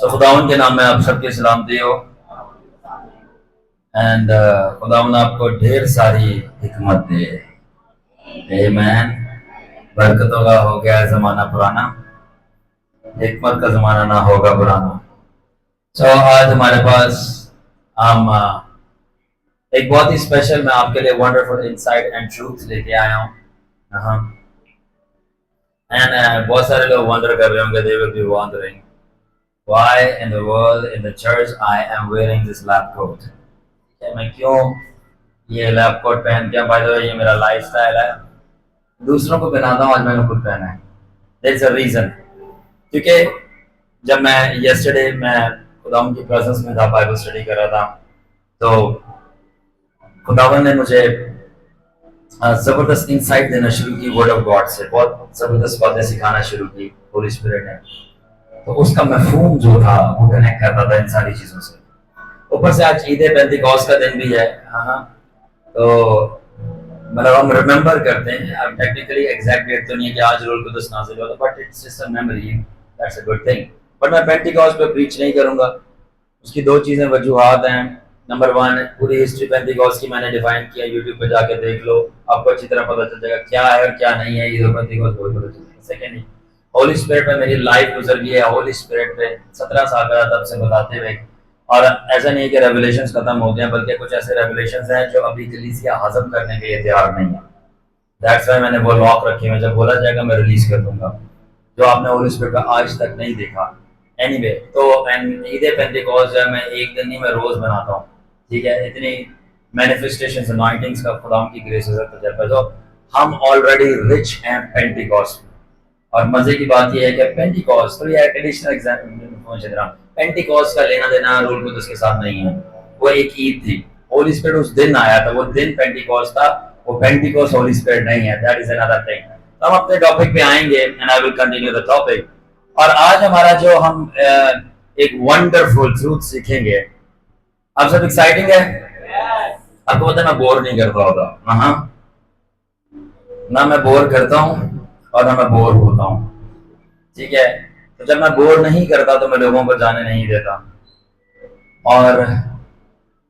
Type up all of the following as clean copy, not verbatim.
तो खुदावन के नाम में आप सबके सलामती हो एंड खुदावन आपको ढेर सारी हिकमत दे। आमीन। बरकतों का हो गया है जमाना पुराना, हिकमत का जमाना ना होगा पुराना। तो आज हमारे पास हम एक बहुत ही स्पेशल, मैं आपके लिए वंडरफुल इंसाइट एंड ट्रूथ लेके आया हूँ। एंड बहुत सारे लोग वंडर कर रहे होंगे, they will be wondering why in the world in the church I am wearing this lab coat। मैं क्यों ये लैब कोट पहन के, बाय द वे ये मेरा लाइफस्टाइल है, दूसरों को पहनाता हूँ, आज मैंने खुद पहना है। There's a reason। क्योंकि जब मैं yesterday मैं खुदावन की प्रेजेंस में था, बाइबल स्टडी कर रहा था, तो खुदावन ने मुझे जबरदस्त इंसाइट देना शुरू की वर्ड ऑफ गॉड से, बहुत जबरदस्त बातें सिखाना शुरू की होली स्पिरिट ने। तो उसका मफहूम जो था वो कनेक्ट करता था इन सारी चीजों से। ऊपर से आज ईद पेंटिकॉस्ट का दिन भी है। तो मतलब हम रिमेम्बर करते हैं, अब टेक्निकली एग्जैक्ट डेट तो नहीं है कि आज रूल कुदस नाज़िल हुआ था, but it's just a memory, that's a good thing. But मैं पेंटिकॉस्ट पे प्रीच नहीं करूंगा। उसकी दो चीजें वजूहात हैं। नंबर वन, पूरी हिस्ट्री पेंटिकॉस्ट की मैंने डिफाइन किया, यूट्यूब पे जाके देख लो, आपको अच्छी तरह पता चल जाएगा क्या है और क्या नहीं है ईद पेंटिकॉस्ट, बहुत पता चल जाएगा। सेकेंड, होली स्पिरिट में मेरी लाइफ गुजर गई है, होली स्पिरिट पे 17 साल का तब से बताते हुए। और ऐसा नहीं कि रेवलेशंस खत्म हो गए, बल्कि कुछ ऐसे रेवलेशंस हैं जो अभी कलीसिया हजम करने के लिए तैयार नहीं है। दैट्स व्हाई मैंने वो लॉक रखी है, जब बोला जाएगा मैं रिलीज कर दूंगा, जो आपने होली स्पिरिट का आज तक नहीं देखा। एनीवे, तो ईद पेंटिकॉस्ट है, मैं एक दिन नहीं, मैं रोज बनाता हूँ, ठीक है। इतनी मैनिफेस्टेशंस अनॉइंटिंग्स का खुदाम की ग्रेस से तजर्बा, तो हम ऑलरेडी रिच हैं पेंटिकॉस्ट। और मजे की बात यह है कि पेंटिकॉस्ट तो ये ट्रेडिशनल एग्जाम्पल, पेंटिकॉस्ट का लेना देना रूल कुदस के साथ नहीं है। वो एक ईद थी, होली स्पिरिट उस दिन आया था, वो दिन पेंटिकॉस्ट था, वो पेंटिकॉस्ट होली स्पिरिट नहीं है। That is another thing. तो हम अपने टॉपिक पे आएंगे and I will continue the topic. और आज हमारा जो हम एक वंडरफुल ट्रूथ सीखेंगे। आप सब एक्साइटिंग है? आपको पता है मैं बोर नहीं करता होता, ना मैं बोर करता हूँ और ना मैं बोर होता हूँ, ठीक है। तो जब मैं बोर नहीं करता तो मैं लोगों को जाने नहीं देता, और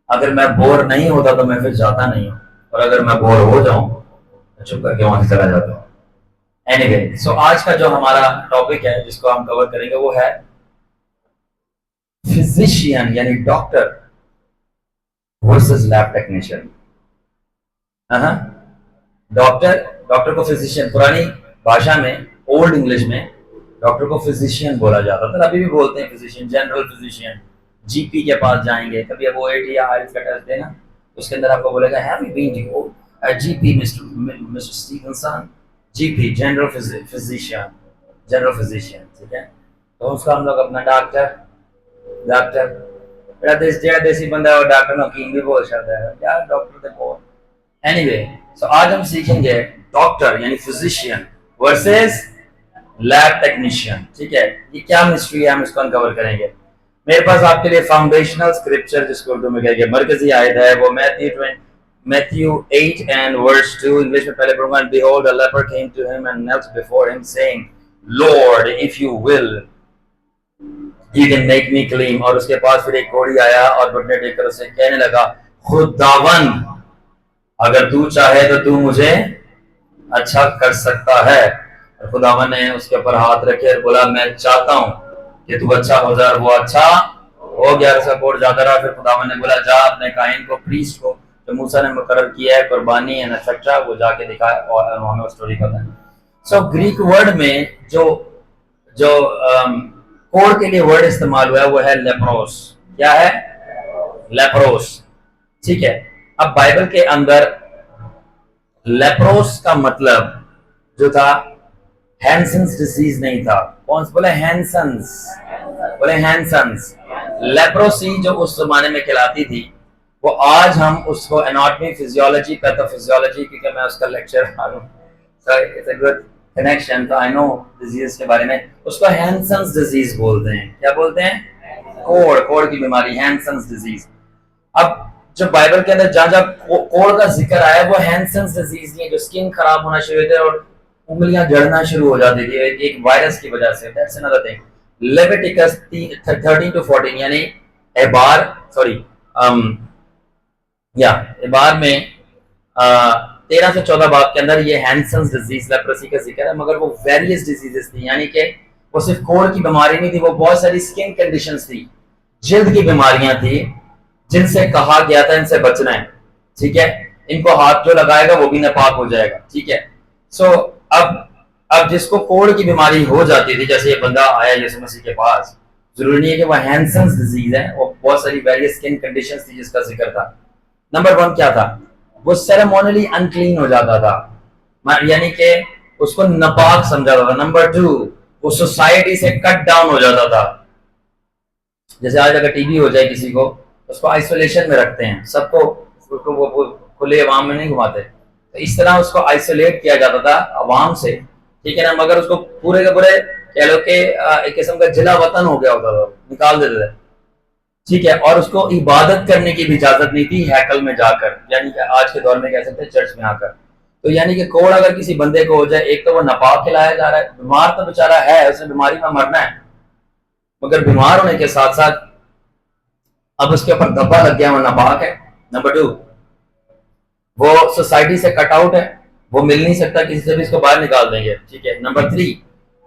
अगर मैं बोर नहीं होता तो मैं फिर जाता नहीं हूँ, और अगर मैं बोर हो जाऊं तो चुप करके वहां से चला जाता हूँ। एनीवे, सो आज का जो हमारा टॉपिक है जिसको हम कवर करेंगे वो है फिजिशियन यानी doctor versus lab technician. Doctor को फिजिशियन, पुरानी भाषा में, ओल्ड इंग्लिश में डॉक्टर को फिजिशियन बोला जाता था, अभी भी बोलते हैं फिजिशियन, जनरल फिजिशियन। जीपी के पास जाएंगे, कभी अब ओएटी या आईएलटीएस का टेस्ट देना, उसके अंदर आपको बोलेगा have you been to GP Mister Stephenson, GP general physician, general physician, ठीक है। तो उसका हम लोग अपना डॉक्टर मेरा देसी बंदा है, और डॉक्टर हकीम भी बोल सकता है यार, डॉक्टर तो बोल। एनीवे, सो आज हम सीखेंगे डॉक्टर यानी फिजिशियन वर्सेस लैब टेक्नीशियन, ठीक है। ये क्या मिस्ट्री है, हम इसको अनकवर करेंगे। मेरे पास आपके लिए फाउंडेशनल स्क्रिप्चर, जिसको उर्दू में कहेंगे मरकजी आयत है, वो मैथ्यू 8 and verse 2, इंग्लिश में पहले पढ़ूंगा। And behold, a leper came to him and knelt before him, saying, Lord, if you will, you can make me clean। और उसके पास फिर एक कोढ़ी आया और घुटने टेक कर उसे कहने लगा, खुदावन, अगर तू चाहे तो तू मुझे अच्छा कर सकता है। और खुदावन ने उसके ऊपर हाथ रखे और बोला, मैं चाहता हूँ कि तू अच्छा हो जाए। वो अच्छा हो गया, उसका कोढ़ जाता रहा। फिर खुदावन ने बोला, जा अपने काहिन को, प्रीस्ट को, जो मूसा ने मुकर्रर किया है कुर्बानी एंड एक्सेट्रा, वो जाके दिखाए, और हमें स्टोरी पता है। सो ग्रीक वर्ड में जो कोढ़ के लिए वर्ड इस्तेमाल हुआ है वो है लेप्रोस। क्या है? लेप्रोस, ठीक है। अब बाइबल के अंदर लेप्रोस का मतलब जो था हैंसन्स डिजीज नहीं था। कौन बोले? हैंसन्स, बोले हैंसन्स। लेप्रोसी जो उस जमाने में कहलाती थी, वो आज हम उसको एनाटॉमी, फिजियोलॉजी, पैथोफिजियोलॉजी, क्योंकि मैं उसका लेक्चर मालूम, so it's a good connection, तो आई नो डिजीज के बारे में। उसको हैंसन्स डिजीज बोलते हैं। क्या बोलते हैं? कोढ़ की बीमारी, हैंसन्स डिजीज। अब जो बाइबल के अंदर जहां कोढ़ का जिक्र आया वो हैंसन्स डिजीज नहीं है, जो स्किन खराब होना शुरू होती है और उंगलियां जड़ना शुरू हो जाती थी एक वायरस की वजह से। That's another thing. Leviticus 13 to 14 यानी एबार सॉरी या एबार में 13 से 14 बाब के अंदर ये हैंसन्स डिजीज लेप्रोसी का जिक्र है, मगर वो वेरियस डिजीजेस थी, यानी कि वो सिर्फ कोढ़ की बीमारी नहीं थी, वो बहुत सारी स्किन कंडीशंस थी, जिल्द की बीमारियां थी, जिनसे कहा गया था इनसे बचना है, ठीक है, इनको हाथ जो लगाएगा वो भी नापाक हो जाएगा, ठीक है। सो अब जिसको कोढ़ की बीमारी हो जाती थी, जैसे ये बंदा आया यीशु मसीह के पास, जरूरी नहीं है कि वो हैंसन्स डिजीज है, वो बहुत सारी वेरियस स्किन कंडीशंस थी जिसका जिक्र था। नंबर 1 क्या था, वो सेरेमोनियली अनक्लीन हो जाता था, यानी कि उसको नापाक समझा जाता था। नंबर 2, वो सोसाइटी से कट डाउन हो जाता था। जैसे आज अगर टीबी हो जाए किसी को, उसको आइसोलेशन में रखते हैं, सबको उसको वो खुले अवाम में नहीं घुमाते, तो इस तरह उसको आइसोलेट किया जाता था अवाम से, ठीक है ना, मगर उसको पूरे के पूरे कह लो कि एक किस्म का जिला वतन हो गया होता था, निकाल देते थे, ठीक है, और उसको इबादत करने की भी इजाजत नहीं थी हैकल में जाकर, यानी कि आज के दौर में कह सकते हैं चर्च में आकर। तो यानी कि कोढ़ अगर किसी बंदे को हो जाए, एक तो वो नापाक खिलाया जा रहा है, बीमार तो बेचारा है, उसे बीमारी में मरना है, मगर बीमार होने के साथ साथ अब उसके ऊपर धब्बा लग गया, वो नापाक है। नंबर 2, वो सोसाइटी से कट आउट है, वो मिल नहीं सकता किसी से भी, इसको बाहर निकाल देंगे, ठीक है। नंबर 3,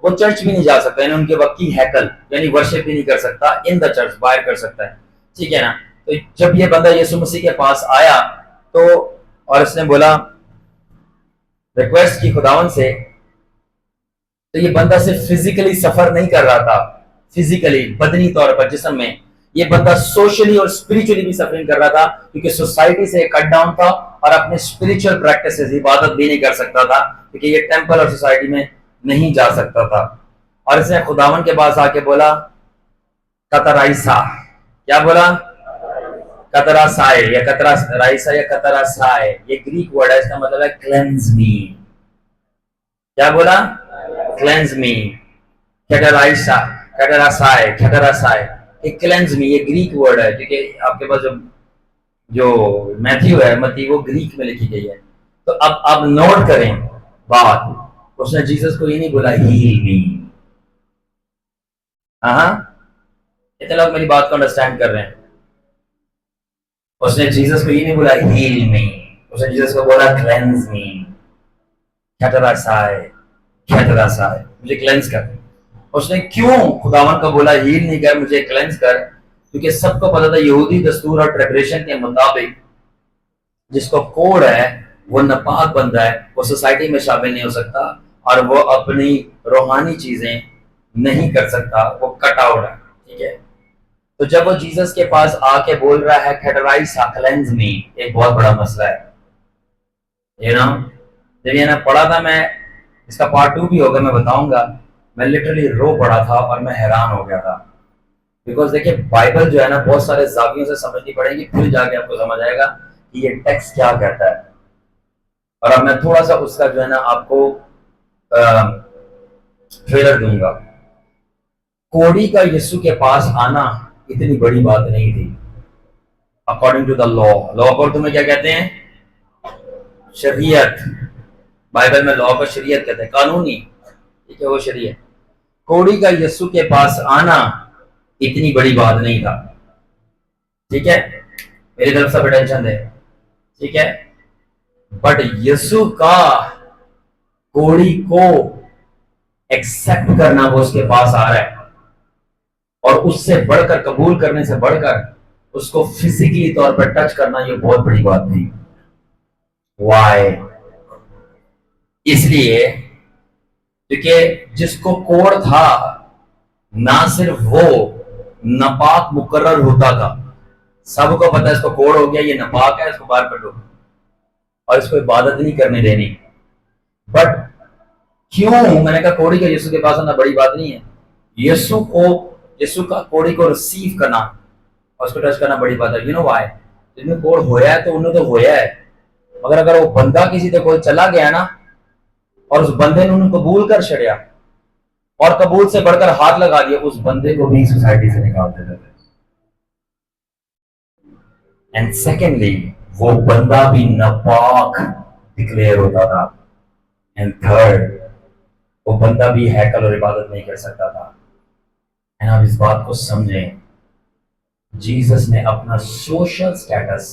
वो चर्च भी नहीं जा सकता, यानी उनके वक्त की हैकल यानी वर्शिप भी नहीं कर सकता इन द चर्च, बाहर कर सकता है, ठीक है ना। तो जब ये बंदा यीशु मसीह के पास आया तो और उसने बोला, रिक्वेस्ट की खुदावन से, तो ये बंदा सिर्फ फिजिकली सफर नहीं कर रहा था, फिजिकली बदनी तौर पर जिस्म में, ये बंदा सोशली और स्पिरिचुअली भी सफरिंग कर रहा था, क्योंकि सोसाइटी से कट डाउन था और अपने स्पिरिचुअल प्रैक्टिसेस इबादत भी नहीं कर सकता था, क्योंकि ये टेंपल और सोसाइटी में नहीं जा सकता था। और इसने खुदावन के पास आके बोला कतराइसा, क्या बोला, कतरासाए या कतराइसा या कतरासाए, ये ग्रीक वर्ड है, इसका मतलब है क्लेंज मी। क्या बोला, क्लेंज मी, कतराइसा, कतरासाए, कतरासाए, ये क्लेंज मी, ये ग्रीक वर्ड है, क्योंकि आपके पास जो मैथ्यू है, मत्ती, वो ग्रीक में लिखी गई है। तो अब नोट करें बात, उसने जीसस को ये नहीं बोला हील मी। हाँ, इतने लोग मेरी बात को अंडरस्टैंड कर रहे हैं। उसने जीसस को ये नहीं बोला हील मी, उसने जीसस को बोला क्लेंज मी, खतरासाए, खतरासाए, मुझे क्लेंज कर। उसने क्यों खुदावन को बोला हील नहीं कर, मुझे क्लेंज कर, क्योंकि सबको पता था यहूदी दस्तूर और ट्रेडिशन के मुताबिक जिसको कोढ़ है वो नापाक बंदा है, वो सोसाइटी में शामिल नहीं हो सकता और वो अपनी रूहानी चीजें नहीं कर सकता, वो कट आउट है, ठीक है। तो जब वो जीसस के पास आके बोल रहा है कैटराइसा क्लेंज मी, एक बहुत बड़ा मसला है, यू नो। जब ये ना पढ़ा था मैं, इसका पार्ट 2 भी होगा, मैं बताऊंगा, मैं लिटरली रो पड़ा था और मैं हैरान हो गया था, बिकॉज देखिए बाइबल जो है ना बहुत सारे जावियों से समझनी पड़ेगी, फिर जाके आपको समझ आएगा कि ये टेक्स्ट क्या कहता है। और अब मैं थोड़ा सा उसका जो है ना आपको ट्रेलर दूंगा। कोढ़ी का यीशु के पास आना इतनी बड़ी बात नहीं थी according to the law. Law को तुम्हें क्या कहते हैं, शरीयत, बाइबल में लॉ को शरीयत कहते हैं, कानूनी, ठीक है, वो शरीयत। कोढ़ी का यीशु के पास आना इतनी बड़ी बात नहीं था, ठीक है, मेरी तरफ से टेंशन दे, ठीक है। बट यीशु का कोढ़ी को एक्सेप्ट करना, वो उसके पास आ रहा है, और उससे बढ़कर, कबूल करने से बढ़कर उसको फिजिकली तौर पर टच करना, ये बहुत बड़ी बात थी। वाई, इसलिए क्योंकि जिसको कोढ़ था, ना सिर्फ वो नापाक मुकर्रर होता था, सबको पता है इसको कोढ़ हो गया, ये नापाक है, इसको बाहर कटो और इसको इबादत नहीं करने देनी। बट क्यों, मैंने कहा कोढ़ी का यीशु के पास आना बड़ी बात नहीं है, यीशु का कोढ़ी को रिसीव करना और उसको टच करना बड़ी बात है। यू नो व्हाई, जिनमें कोढ़ होया है तो उन्हें तो होया है, मगर अगर वो बंदा किसी से कोई चला गया ना और उस बंदे ने उन्हें कबूल कर छड़िया और कबूल से बढ़कर हाथ लगा दिया, उस बंदे को भी सोसाइटी से निकाल देते थे। एंड सेकेंडली, वो बंदा भी नापाक डिक्लेयर होता था। एंड थर्ड, वो बंदा भी हैकल और इबादत नहीं कर सकता था। एंड आप इस बात को समझें, जीसस ने अपना सोशल स्टेटस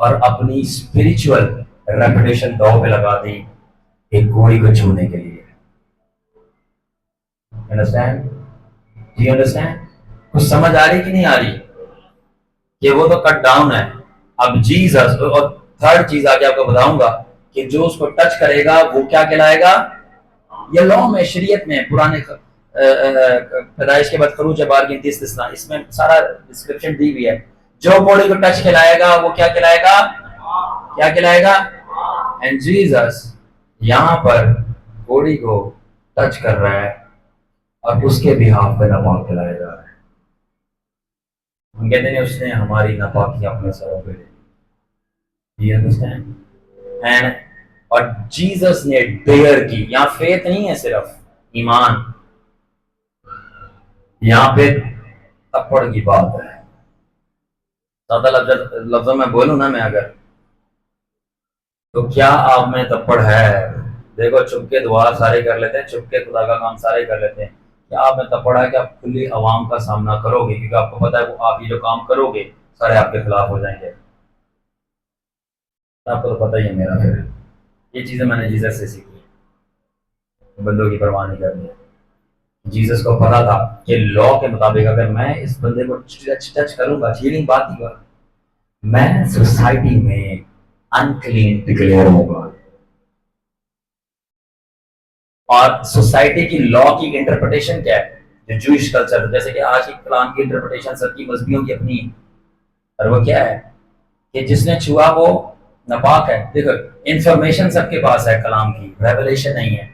और अपनी स्पिरिचुअल रेपुटेशन दांव पे लगा दी एक घोड़ी को छूने के लिए। अंडरस्टैंड? Do you understand? कुछ समझ आ रही कि नहीं आ रही? कि वो तो कट डाउन है। अब जीसस, और थर्ड चीज आगे आपको बताऊंगा कि जो उसको टच करेगा वो क्या कहलाएगा। ये लॉ में, शरीयत में, पुराने पैदाइश के बाद खरूज बार की इस्तिस्ना, इसमें सारा डिस्क्रिप्शन दी हुई है। जो बॉडी को टच खिलाएगा वो क्या खिलाएगा, क्या खिलाएगा। एंड जीसस यहां पर बॉडी को टच कर रहा है और उसके बिहाफ पे नमाज खिलाया जा रहा है। हम कहते हैं उसने हमारी नापाकी अपने सरों पे ले ली। You understand? एंड और जीसस ने डेयर की, यहां फेथ नहीं है सिर्फ ईमान, यहां पे तप्पड़ की बात है। ज्यादा लफ्जों में बोलूं ना मैं अगर, तो क्या आप में तप्पड़ है? देखो, चुपके दुआ सारे कर लेते हैं, चुपके खुदा का काम सारे कर लेते हैं। क्या आप में तप्पड़ है कि आप खुली आवाम का सामना करोगे? क्योंकि आपको पता है वो आप ये जो काम करोगे सारे आपके खिलाफ हो जाएंगे। आपको तो पता ही है मेरा। फिर ये चीजें मैंने जीसस से सीखी, बंदों की परवाह नहीं करनी है। जीसस को पता था कि लॉ के मुताबिक अगर मैं इस बंदे को टच करूंगा, हीलिंग बात ही कर, मैं सोसाइटी में अनक्लीन डिक्लेयर होगा। और सोसाइटी की लॉ की इंटरप्रिटेशन क्या है? जो जूइश कल्चर, जैसे कि आज की कलाम की इंटरप्रिटेशन सबकी मजहबियों की अपनी, और वो क्या है कि जिसने छुआ वो नापाक है। देखो, इंफॉर्मेशन सबके पास है कलाम की, रेवलेशन नहीं है।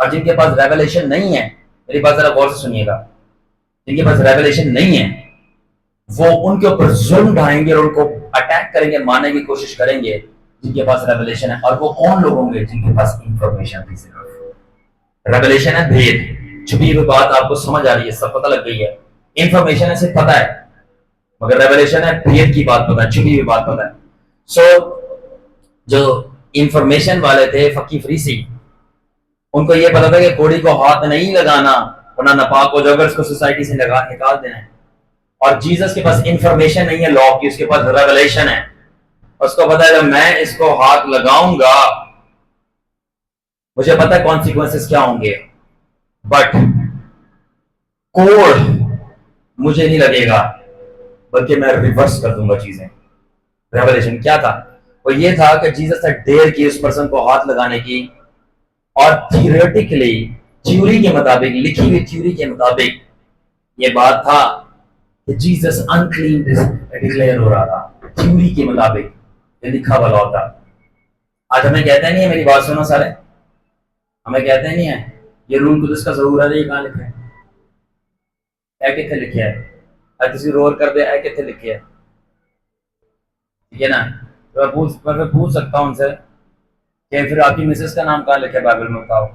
और जिनके पास रेवलेशन नहीं है, मेरी बात जरा गौर से सुनिएगा, जिनके पास रेवलेशन नहीं है वो उनके ऊपर जुल्म ढाएंगे और उनको अटैक करेंगे, मारने की कोशिश करेंगे जिनके पास रेवलेशन है। और वो कौन लोग होंगे? जिनके पास इंफॉर्मेशन थी, सिर्फ रेवलेशन है, भेद, छुपी हुई बात आपको समझ आ रही है, सब पता लग गई है। इंफॉर्मेशन है, सिर्फ पता है, मगर रेवलेशन है, भेद की बात पता है, छुपी हुई बात पता है। सो जो इंफॉर्मेशन वाले थे फकी फरीसी, उनको ये पता था कि कोड़ी को हाथ नहीं लगाना वरना नापाक हो जाएगा, इसको सोसाइटी से लगा निकाल देना है। और जीसस के पास इंफॉर्मेशन नहीं है लॉ की, उसके पास रेवलेशन है। उसको पता है जब मैं इसको हाथ लगाऊंगा मुझे पता है कॉन्सिक्वेंसेस क्या होंगे, बट कोड मुझे नहीं लगेगा, बल्कि मैं रिवर्स कर दूंगा चीजें। रेवलेशन क्या था? वो ये था कि जीसस ने डेयर की उस पर्सन को हाथ लगाने की, और थियोरेटिकली, थ्योरी के मुताबिक, लिखी हुई थ्योरी के मुताबिक ये बात था कि जीसस अनक्लीन डिक्लेयर हो रहा था। थ्योरी के मुताबिक ये लिखा हुआ होता। आज हमें कहते नहीं है, मेरी बात सुनो सारे, हमें कहते नहीं है ये रूल कुदस का जरूर है, ये कहां लिखा है? ए कितने लिखे है? किसी रोर कर दे, ए कितने लिखे है? ठीक है ना? तो मैं पूछ सकता हूं उनसे कि फिर आपकी मिसेस का नाम कहां लिखा है बाइबल में? बताओ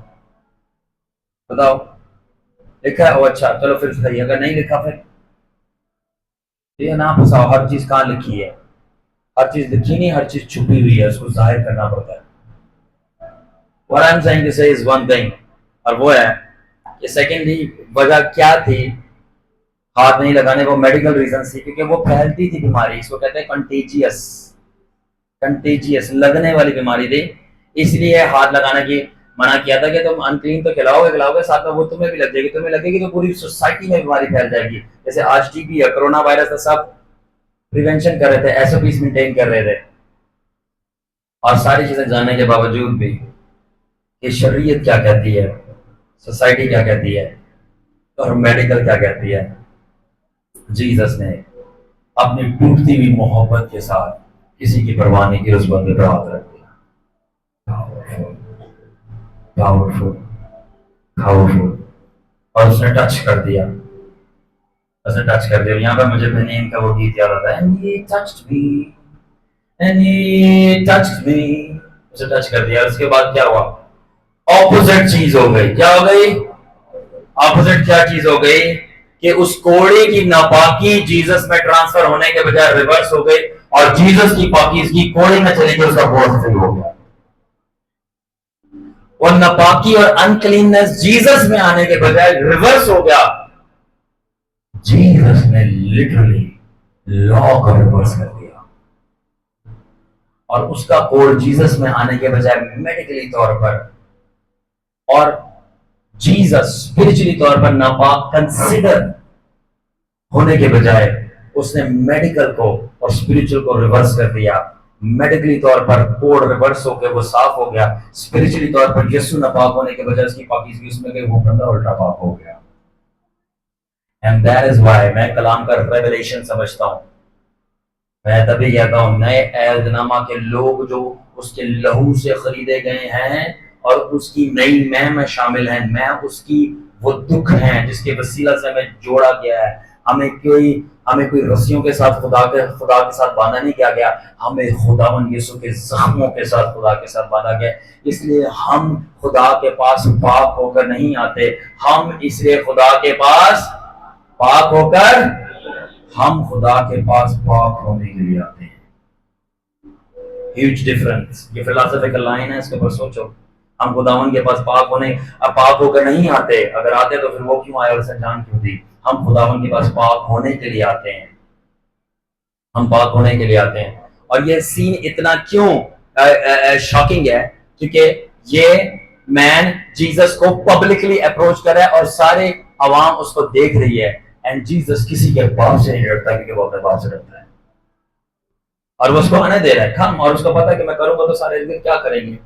बताओ, लिखा है? ओ अच्छा, चलो फिर सही। अगर नहीं लिखा फिर ये ना फंसाओ, हर चीज कहां लिखी है? हर चीज लिखी नहीं, हर चीज छुपी हुई है, उसको जाहिर करना पड़ता है। What I'm saying to say is one thing, और वो है कि सेकेंडली वजह क्या थी हाथ नहीं लगाने को? मेडिकल रीजन थी, क्योंकि वो फैलती थी बीमारी, इसको कहते हैं कंटेजियस, कंटेजियस लगने वाली बीमारी थी, इसलिए हाथ लगाने की मना किया था कि तुम अनक्लीन तो खिलाओगे साथ में वो तुम्हें भी लग जाएगी, तुम्हें लगेगी तो पूरी सोसाइटी में बीमारी फैल जाएगी। जैसे आज टीबी है, कोरोना वायरस है, सब प्रिवेंशन कर रहे थे, एसओपीज मेंटेन कर रहे थे, और सारी चीजें जानने के बावजूद भी कि शरीयत क्या कहती है, सोसाइटी क्या कहती है, और मेडिकल क्या कहती है, जीसस ने अपनी टूटती हुई मोहब्बत के साथ किसी की परवाह नहीं की, उस बंदे पर हाथ रख दिया। पावरफुल, पावरफुल, और उसने टच कर दिया, उसने टच कर दिया। यहाँ पर मुझे बेनीन का वो गीत याद आता है, and he touched me, and he touched me, उसे टच कर दिया। उसके बाद क्या हुआ? ऑपोजिट चीज हो गई। क्या हो गई? ऑपोजिट क्या चीज हो गई? कि उस कोड़े की नापाकी जीसस में ट्रांसफर होने के बजाय रिवर्स हो गई, और जीसस की पाकीज़गी कोड़े में चली गई, उसका बोझ फ्री हो गया। और नापाकी और अनक्लीननेस जीसस में आने के बजाय रिवर्स हो गया, जीसस ने लिटरली लॉ को रिवर्स कर दिया, और उसका कोड जीसस में आने के बजाय मेडिकली तौर पर, और जीसस स्पिरिचुअली तौर पर नापाक कंसिडर होने के बजाय उसने मेडिकल को और स्पिरिचुअल को रिवर्स कर दिया। मेडिकली तौर पर कोड रिवर्स हो गया, वो साफ हो गया। स्पिरिचुअली तौर पर यीशु नापाक होने के बजाय उसकी पाकीज़गी उसमें गई, वो बंदा उल्टा पाक हो गया। एंड दैट इज व्हाई मैं कलाम का रेवलेशन समझता हूं। मैं तभी कहता हूं नए अहदनामा के लोग जो उसके लहू से खरीदे गए हैं और उसकी नई मैं में शामिल हैं, मैं उसकी वो दुख हैं जिसके वसीला से हमें जोड़ा गया है। हमें कोई रस्सियों के साथ खुदा के साथ बांधा नहीं किया गया, हमें खुदावन यीशु के जख्मों के साथ खुदा के साथ बांधा गया। इसलिए हम खुदा के पास पाक होकर नहीं आते, हम इसलिए खुदा के पास पाक होकर हम खुदा के पास पाक होने के लिए आते हैं। Huge difference. ये फिलोसॉफिकल लाइन है, इसके ऊपर सोचो। हम खुदावन के पास पाक होकर नहीं आते। अगर आते तो फिर वो क्यों आए और जान क्यों दी? हम खुदावन के पास पाक होने के लिए आते हैं, हम पाक होने के लिए आते हैं। और ये सीन इतना क्यों शॉकिंग है? क्योंकि ये मैन जीसस को पब्लिकली अप्रोच कर रहा है और सारे अवाम उसको देख रही है, एंड जीसस किसी के बाप से नहीं डरता क्योंकि वो अपने बाप से डरता है, और वो उसको आने दे रहा है कम। और उसको पता है कि मैं करूंगा तो सारे इर्द क्या करेंगे।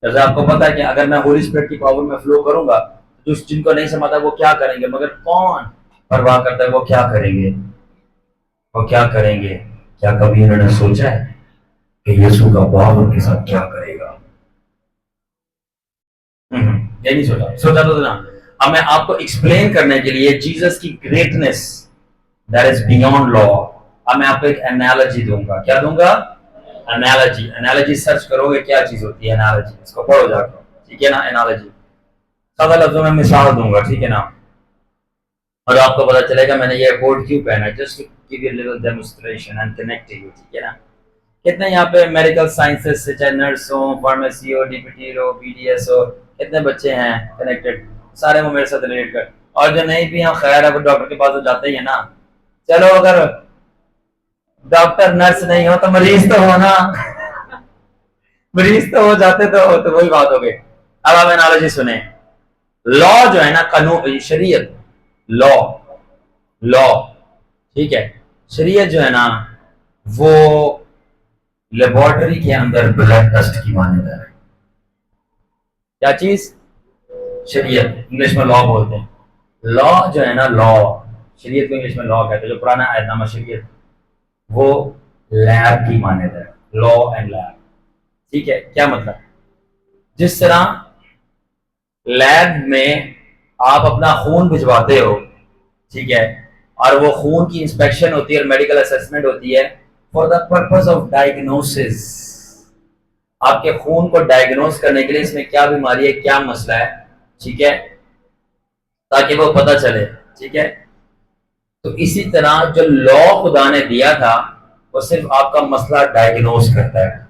जैसे आपको पता है कि अगर मैं होली स्पिरिट की पावर में फ्लो करूंगा तो जिनको नहीं समझता वो क्या करेंगे, मगर कौन परवाह करता है वो क्या करेंगे, वो क्या करेंगे। क्या कभी उन्होंने सोचा है कि यीशु का बाप उनके साथ क्या करेगा? ये नहीं सोचा तो ना। अब मैं आपको एक्सप्लेन करने के लिए जीसस की greatness that is beyond law, अब मैं आपको एक एनालॉजी दूंगा। क्या दूंगा? एनालॉजी सर्च करोगे क्या चीज होती है एनालॉजी, इसको पढ़ो जाकर, ठीक है ना। एनालॉजी सादा लफ्जों में मिसाल दूंगा, ठीक है ना, और आपको पता चलेगा मैंने ये कोड क्यों पहना, just to give you little demonstration and connect you, ठीक है ना। कितने यहाँ पे मेडिकल साइंसेस से, चाहे नर्स हो, फार्मेसी हो, डीपीटी हो, बीडीएस हो, कितने बच्चे हैं कनेक्टेड? सारे वो मेरे साथ रिलेट कर। और जो नहीं भी हैं खैर है, वो डॉक्टर के पास तो जाते ही है ना। चलो अगर डॉक्टर नर्स नहीं हो तो मरीज तो हो ना मरीज तो हो जाते तो वही बात हो गई। अब आप एनालॉजी सुने। लॉ जो है ना, कानून, शरीयत, लॉ, ठीक है, शरीयत जो है ना वो लेबोरेटरी के अंदर ब्लड टेस्ट की मान्यता है। क्या चीज? शरीयत, इंग्लिश में लॉ बोलते हैं। लॉ जो है ना, लॉ, शरीयत को इंग्लिश में लॉ कहते हैं। जो पुराना अहदनामा शरीयत, वो लैब की मान्यता है, लॉ एंड लैब, ठीक है। क्या मतलब? जिस तरह लैब में आप अपना खून भिजवाते हो, ठीक है, और वो खून की इंस्पेक्शन होती है और मेडिकल असेसमेंट होती है for the purpose of diagnosis. आपके खून को डायग्नोस करने के लिए इसमें क्या बीमारी है, क्या मसला है, ठीक है, ताकि वो पता चले, ठीक है। तो इसी तरह जो लॉ खुदा ने दिया था वो सिर्फ आपका मसला डायग्नोस करता है,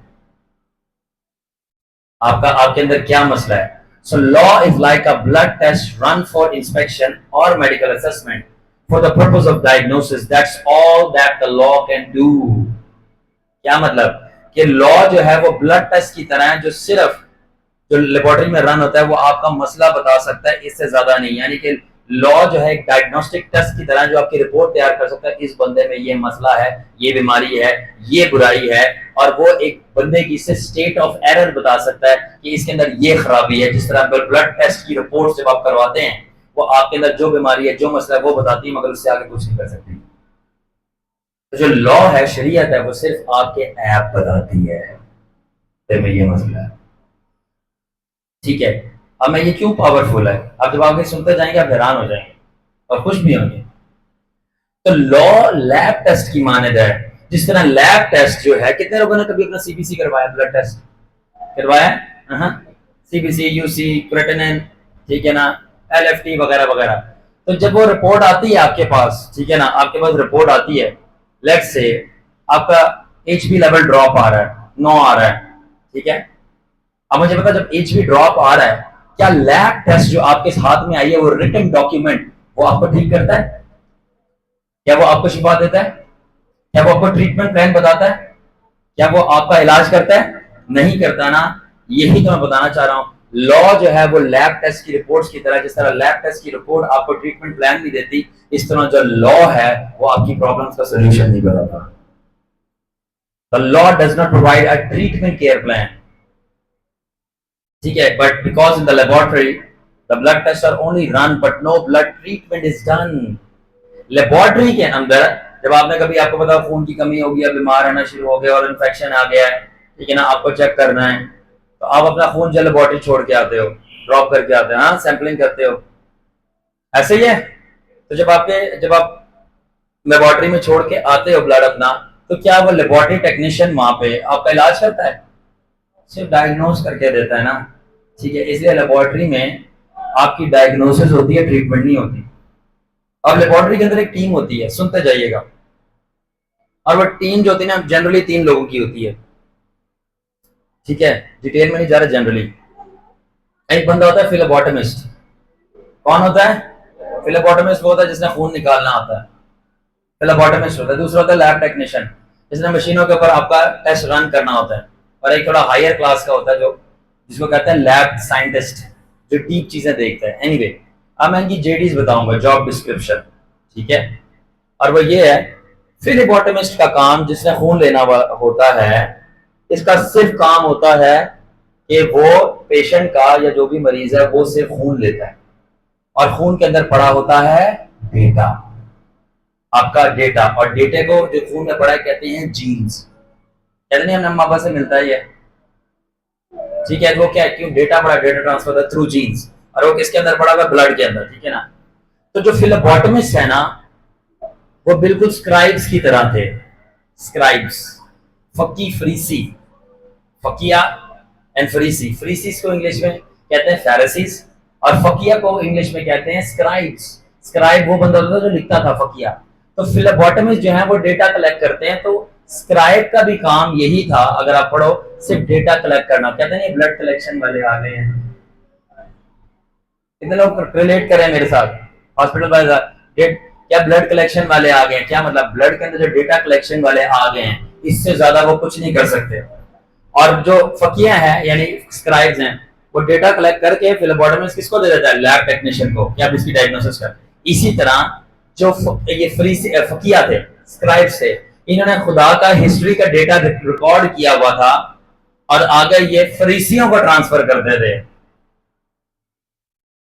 आपके अंदर क्या मसला है। So law is like a blood test run for inspection or medical assessment for the purpose of diagnosis. That's all that the law can do. क्या मतलब? कि लॉ जो है वो ब्लड टेस्ट की तरह है, जो सिर्फ जो लेबोरेटरी में रन होता है वो आपका मसला बता सकता है, इससे ज्यादा नहीं। यानी कि लॉ जो है एक डायग्नोस्टिक टेस्ट की तरह जो आपकी रिपोर्ट तैयार कर सकता है, इस बंदे में ये मसला है, ये बीमारी है, ये बुराई है, और वो एक बंदे की से स्टेट ऑफ एरर बता सकता है कि इसके अंदर ये खराबी है। जिस तरह ब्लड टेस्ट की रिपोर्ट जब आप करवाते हैं वो आपके अंदर जो बीमारी है, जो मसला है वो बताती है, मगर उससे आगे कुछ नहीं कर सकती। तो जो लॉ है, शरीयत है, वो सिर्फ आपके ऐप बताती है में ये मसला है, ठीक है। अब मैं ये क्यों पावरफुल है, आप जब आगे सुनते जाएंगे आप हैरान हो जाएंगे और खुश भी होंगे। तो लॉ लैब टेस्ट की मान्यता है। जिस तरह लैब टेस्ट जो है, कितने लोगों ने कभी अपना सीबीसी करवाया, ब्लड टेस्ट करवाया? सीबीसी, यूसी, क्रेटिनिन, ठीक है ना, एलएफटी वगैरह वगैरह। तो जब वो रिपोर्ट आती है आपके पास, ठीक है ना, आपके पास रिपोर्ट आती है, लेट्स से आपका एचबी लेवल ड्रॉप आ रहा है, 9 आ रहा है, ठीक है। अब मुझे पता जब एचबी ड्रॉप आ रहा है, क्या लैब टेस्ट जो आपके हाथ में आई है वो रिटन डॉक्यूमेंट वो आपको ठीक करता है? क्या वो आपको शिफा देता है? क्या वो आपको ट्रीटमेंट प्लान बताता है? क्या वो आपका इलाज करता है? नहीं करता ना। यही तो मैं बताना चाह रहा हूं। लॉ जो है वो लैब टेस्ट की रिपोर्ट्स की तरह, जिस तरह लैब टेस्ट की रिपोर्ट आपको ट्रीटमेंट प्लान नहीं देती, इस तरह जो लॉ है वो आपकी प्रॉब्लम्स का सोल्यूशन नहीं बताता। The law does not provide a treatment care plan, ठीक है, but because in the laboratory the blood test are only run but no blood treatment is done. Laboratory के अंदर जब आपने कभी, आपको पता खून की कमी होगी या बीमार रहना शुरू हो गया और इन्फेक्शन आ गया है, ठीक है ना, आपको चेक करना है, तो आप अपना खून जो लेबोरेटरी छोड़ के आते हो, ड्रॉप करके आते हो, हाँ, सैंपलिंग करते हो, ऐसे ही है। तो जब आप लेबोरेटरी में छोड़ के आते हो ब्लड अपना, तो क्या वो लेबोरेटरी टेक्नीशियन वहां पे आपका इलाज करता है? सिर्फ डायग्नोस करके देता है ना, ठीक है। इसलिए लेबोरेटरी में आपकी डायग्नोसिस होती है, ट्रीटमेंट नहीं होती। और लेबोरेटरी के अंदर एक टीम होती है, सुनते जाइएगा, और वो टीम जो होती है ना, जनरली 3 लोगों की होती है, ठीक है, डिटेल में नहीं जा रहा। जनरली एक बंदा होता है फिलोबोटमिस्ट। कौन होता है? फिलोबोटमिस्ट वो होता है जिसने खून निकालना आता है, फिलोबोटमिस्ट होता है। दूसरा होता है लैब टेक्नीशियन, जिसने मशीनों के ऊपर आपका टेस्ट रन करना होता है। और एक थोड़ा हायर क्लास का होता है जो, जिसको कहते हैं लैब साइंटिस्ट, जो डीप चीजें देखता है। एनीवे, अब मैं इनकी जेडीज बताऊंगा, जॉब डिस्क्रिप्शन, ठीक है। और वो ये है, फिलोबोटमिस्ट का काम, जिसने खून लेना होता है, इसका सिर्फ काम होता है कि वो पेशेंट का या जो भी मरीज है वो सिर्फ खून लेता है, और खून के अंदर पड़ा होता है डेटा, आपका डेटा। और डेटे को जो खून में पड़ा है कहते हैं जीन्स। कहते नहीं, हम पापा से मिलता ही है, ठीक है। वो क्या है, क्यों डेटा पड़ा, डेटा ट्रांसफर होता है थ्रू जीन्स, और वो किसके अंदर पड़ा हुआ? ब्लड के अंदर, ठीक है ना। तो जो फिलोबोटमिस्ट है ना, वो बिल्कुल स्क्राइब्स की तरह थे। स्क्राइब्स, फकी फरीसी, फकिया एंड फरीसी। फरीसीस को इंग्लिश में कहते हैं फैरिसीज, और फकिया को इंग्लिश में कहते हैं स्क्राइब्स। स्क्राइब वो बंदा होता था जो लिखता था, फकिया। तो फिलोबोटमिस्ट जो है वो डेटा कलेक्ट करते हैं। तो स्क्राइब का भी काम यही था, अगर आप पढ़ो, सिर्फ डेटा कलेक्ट करना। कहते हैं ब्लड कलेक्शन वाले आ गए हैं, कितने लोग रिलेट करें मेरे साथ? हॉस्पिटल वाले, क्या ब्लड कलेक्शन वाले आ गए? क्या मतलब, ब्लड के अंदर जो डेटा कलेक्शन वाले आ गए हैं, इससे ज्यादा वो कुछ नहीं कर सकते। और जो फकिया हैं यानी स्क्राइब्स हैं, वो डेटा कलेक्ट करके फिलोबोटमिस्ट किसको दे देता है? लैब टेक्नीशियन को, कि आप इसकी डायग्नोसिस कर। इसी तरह जो ये फकिया थे, स्क्राइब्स थे, इन्होंने खुदा का हिस्ट्री का डेटा रिकॉर्ड किया हुआ था, और आगे ये फरीसियों को ट्रांसफर करते थे।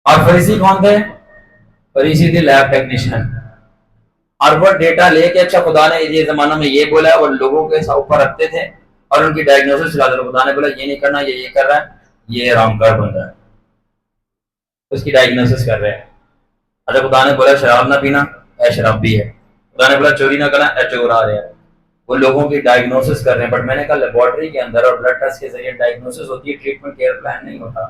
और फरीसी कौन थे? फरीसी थे लैब टेक्नीशियन। और वो डेटा लेके, अच्छा खुदा ने ये जमाना में ये बोला, वो लोगों के ऊपर रखते थे और उनकी डायग्नोसिस चलाते थे। खुदा ने बोला ये नहीं करना, ये कर रहा है, ये आरामकार बन रहा है, उसकी डायग्नोसिस कर रहे हैं। अच्छा खुदा ने बोला शराब ना पीना, शराबी है। खुदा ने बोला चोरी ना करना, चोर आ रहे हैं। वो लोगों की डायग्नोसिस कर रहे हैं। बट मैंने कहा लेबोरेटरी के अंदर और ब्लड टेस्ट के जरिए डायग्नोसिस होती है, ट्रीटमेंट केयर प्लान नहीं होता।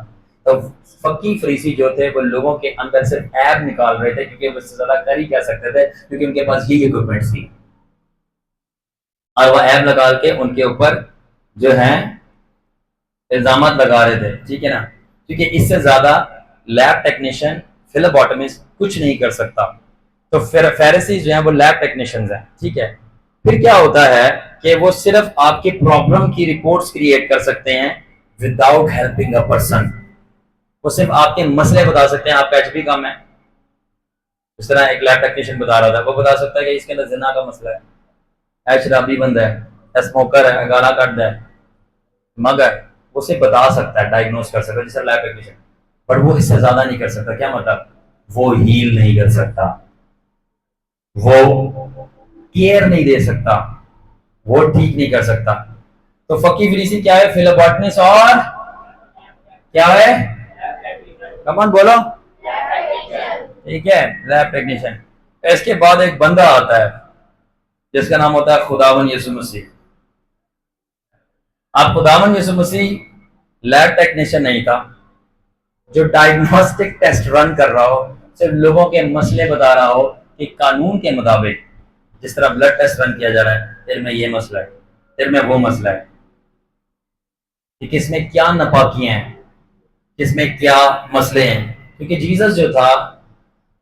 तो फकी फरीसी जो थे वो लोगों के अंदर सिर्फ ऐब निकाल रहे थे, क्योंकि वो इससे ज्यादा कर ही क्या सकते थे, क्योंकि उनके पास यही इक्विपमेंट थी। और वो ऐब निकाल के उनके ऊपर जो है इल्जाम लगा रहे थे, ठीक है ना। क्योंकि इससे ज्यादा लैब टेक्नीशियन, फिलोबोटमिस्ट कुछ नहीं कर सकता। तो फिर फेरिसी जो है वो लैब टेक्नीशियंस हैं, ठीक है। फिर क्या होता है कि वो सिर्फ आपकी प्रॉब्लम की रिपोर्ट्स क्रिएट कर सकते हैं विदाउट हेल्पिंग अ पर्सन। वो सिर्फ आपके मसले बता सकते हैं, आपका एचपी कम है, इस तरह एक लैब टेक्नीशियन बता रहा था, वो बता सकता है कि इसके अंदर जिना का मसला है, शराबी बंदा है, स्मोकर है, गाला काटता है, मगर वो सिर्फ बता सकता है, डायग्नोस कर सकता है, जैसे लैब टेक्नीशियन। बट वो इससे ज्यादा नहीं कर सकता। क्या मतलब? वो हील नहीं कर सकता, वो केयर नहीं दे सकता, वो ठीक नहीं कर सकता। तो फकी फरीसी क्या है? फिलोबोटमिस्ट और क्या है? कमान बोलो, ठीक है, लैब टेक्नीशियन। इसके बाद एक बंदा आता है जिसका नाम होता है खुदावन यीशु मसीह। अब खुदावन यीशु मसीह लैब टेक्नीशियन नहीं था जो डायग्नोस्टिक टेस्ट रन कर रहा हो, सिर्फ लोगों के मसले बता रहा हो कि कानून के मुताबिक जिस तरह ब्लड टेस्ट रन किया जा रहा है, तेरे में ये मसला है, तेरे में वो मसला है, कि किसमें क्या नापाकियां हैं, किसमें क्या मसले हैं। क्योंकि जीसस जो था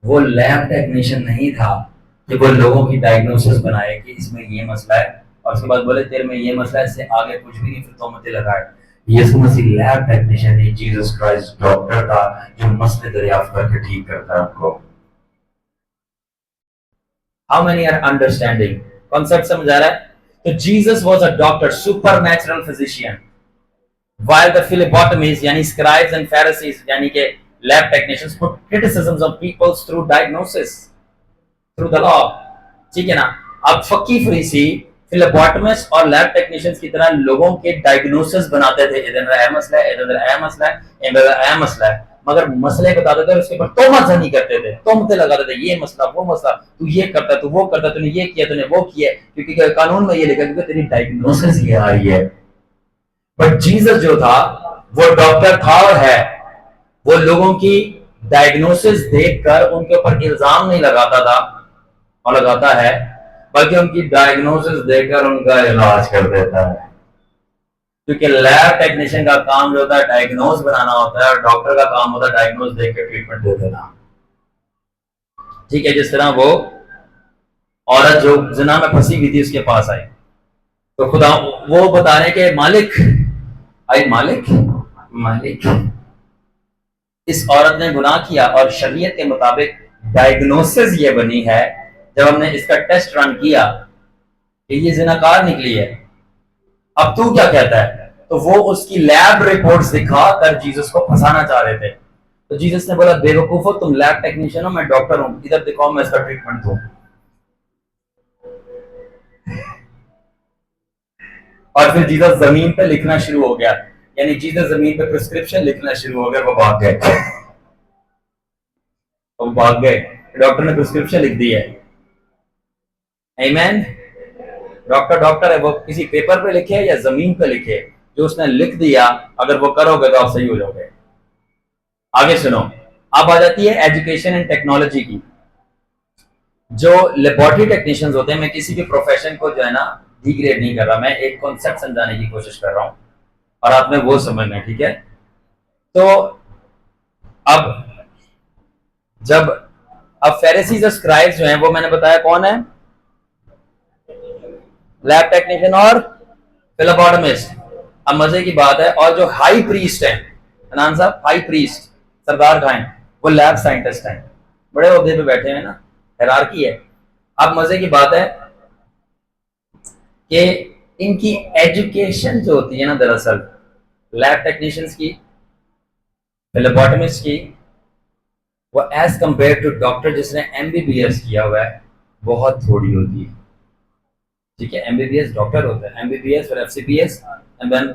वो लैब टेक्नीशियन नहीं था कि वो लोगों की डायग्नोसिस बनाए कि इसमें ये मसला है और उसके बाद बोले तेरे में ये मसला है, इससे आगे कुछ भी नहीं, फिर तोहमतें लगाए। यीशु मसीह लैब टेक्नीशियन नहीं, जीसस क्राइस्ट डॉक्टर था जो मसले दरियाफ्त करके ठीक करता है उनको। How many are understanding? Concept समझ आ रहा है? तो Jesus was a doctor, supernatural physician, while the phlebotomies यानी scribes and pharisees यानी के lab technicians put criticisms of people through diagnosis, through the law। ठीक है ना? अब फकी फरीसी phlebotomists और lab technicians की तरह लोगों के डायग्नोसिस बनाते थे, इधर ऐ मसला है, इधर ऐ मसला है, इधर ऐ मसला है, मगर मसले बताते थे, उसके ऊपर तोहमत नहीं करते थे, तोहमतें लगाते थे, ये मसला वो मसला, तू ये करता, तू वो करता, तूने ये किया, तूने वो किया, क्योंकि कानून में ये लिखा क्योंकि तेरी डायग्नोसिस ये आ रही है। बट जीसस जो था वो डॉक्टर था और है, वो लोगों की डायग्नोसिस देखकर उनके ऊपर इल्जाम नहीं लगाता था और लगाता है, बल्कि उनकी डायग्नोसिस देखकर उनका इलाज कर देता है। क्योंकि लैब टेक्नीशियन का काम जो होता है डायग्नोस बनाना होता है और डॉक्टर का काम होता है डायग्नोस देख के ट्रीटमेंट दे देना। ठीक है, जिस तरह वो औरत जो जिना में फंसी हुई थी उसके पास आई, तो खुदा वो बता रहे कि मालिक आई, मालिक मालिक इस औरत ने गुनाह किया और शरीयत के मुताबिक डायग्नोसिस ये बनी है जब हमने इसका टेस्ट रन किया कि ये जिनाकार निकली है। अब तू क्या कहता है? तो वो उसकी लैब रिपोर्ट्स दिखा कर जीसस को फंसाना चाह रहे थे। तो जीसस ने बोला बेवकूफो, तुम लैब टेक्नीशियन हो, मैं डॉक्टर हूं, इधर दिखाओ मैं इसका ट्रीटमेंट दूं। और फिर जीसस जमीन पे लिखना शुरू हो गया, यानी जीसस जमीन पे प्रिस्क्रिप्शन लिखना शुरू हो गया। वो भाग गए, वो भाग गए, डॉक्टर ने प्रिस्क्रिप्शन लिख दी है। आमीन। डॉक्टर डॉक्टर है, वो किसी पेपर पे लिखे या जमीन पे लिखे, जो उसने लिख दिया अगर वो करोगे तो आप सही हो जाओगे। आगे सुनो, अब आ जाती है एजुकेशन एंड टेक्नोलॉजी की। जो लेबोरेटरी टेक्नीशियंस होते हैं, मैं किसी भी प्रोफेशन को जो है ना डिग्रेड नहीं कर रहा, मैं एक कॉन्सेप्ट समझाने की कोशिश कर रहा हूं और आपने वो समझना है, ठीक है? तो अब जब अब फेरिसीज और स्क्राइब्स जो हैं वो मैंने बताया कौन है, लैब टेक्नीशियन और फिलोबोटमिस्ट। अब मजे की बात है, और जो हाई प्रीस्ट है अनान साहब, हाई प्रीस्ट सरदार खान, वो लैब साइंटिस्ट हैं, बड़े ओहदे पे बैठे हैं ना, हायरार्की है। अब मजे की बात है कि इनकी एजुकेशन जो होती है ना, दरअसल लैब टेक्नीशियंस की, फिलोबोटमिस्ट की, वो एज कंपेयर टू डॉक्टर जिसने एमबीबीएस किया हुआ है बहुत थोड़ी होती है। ठीक है, एमबीबीएस डॉक्टर होता है, एमबीबीएस फिर एफसीबीएस एंड देन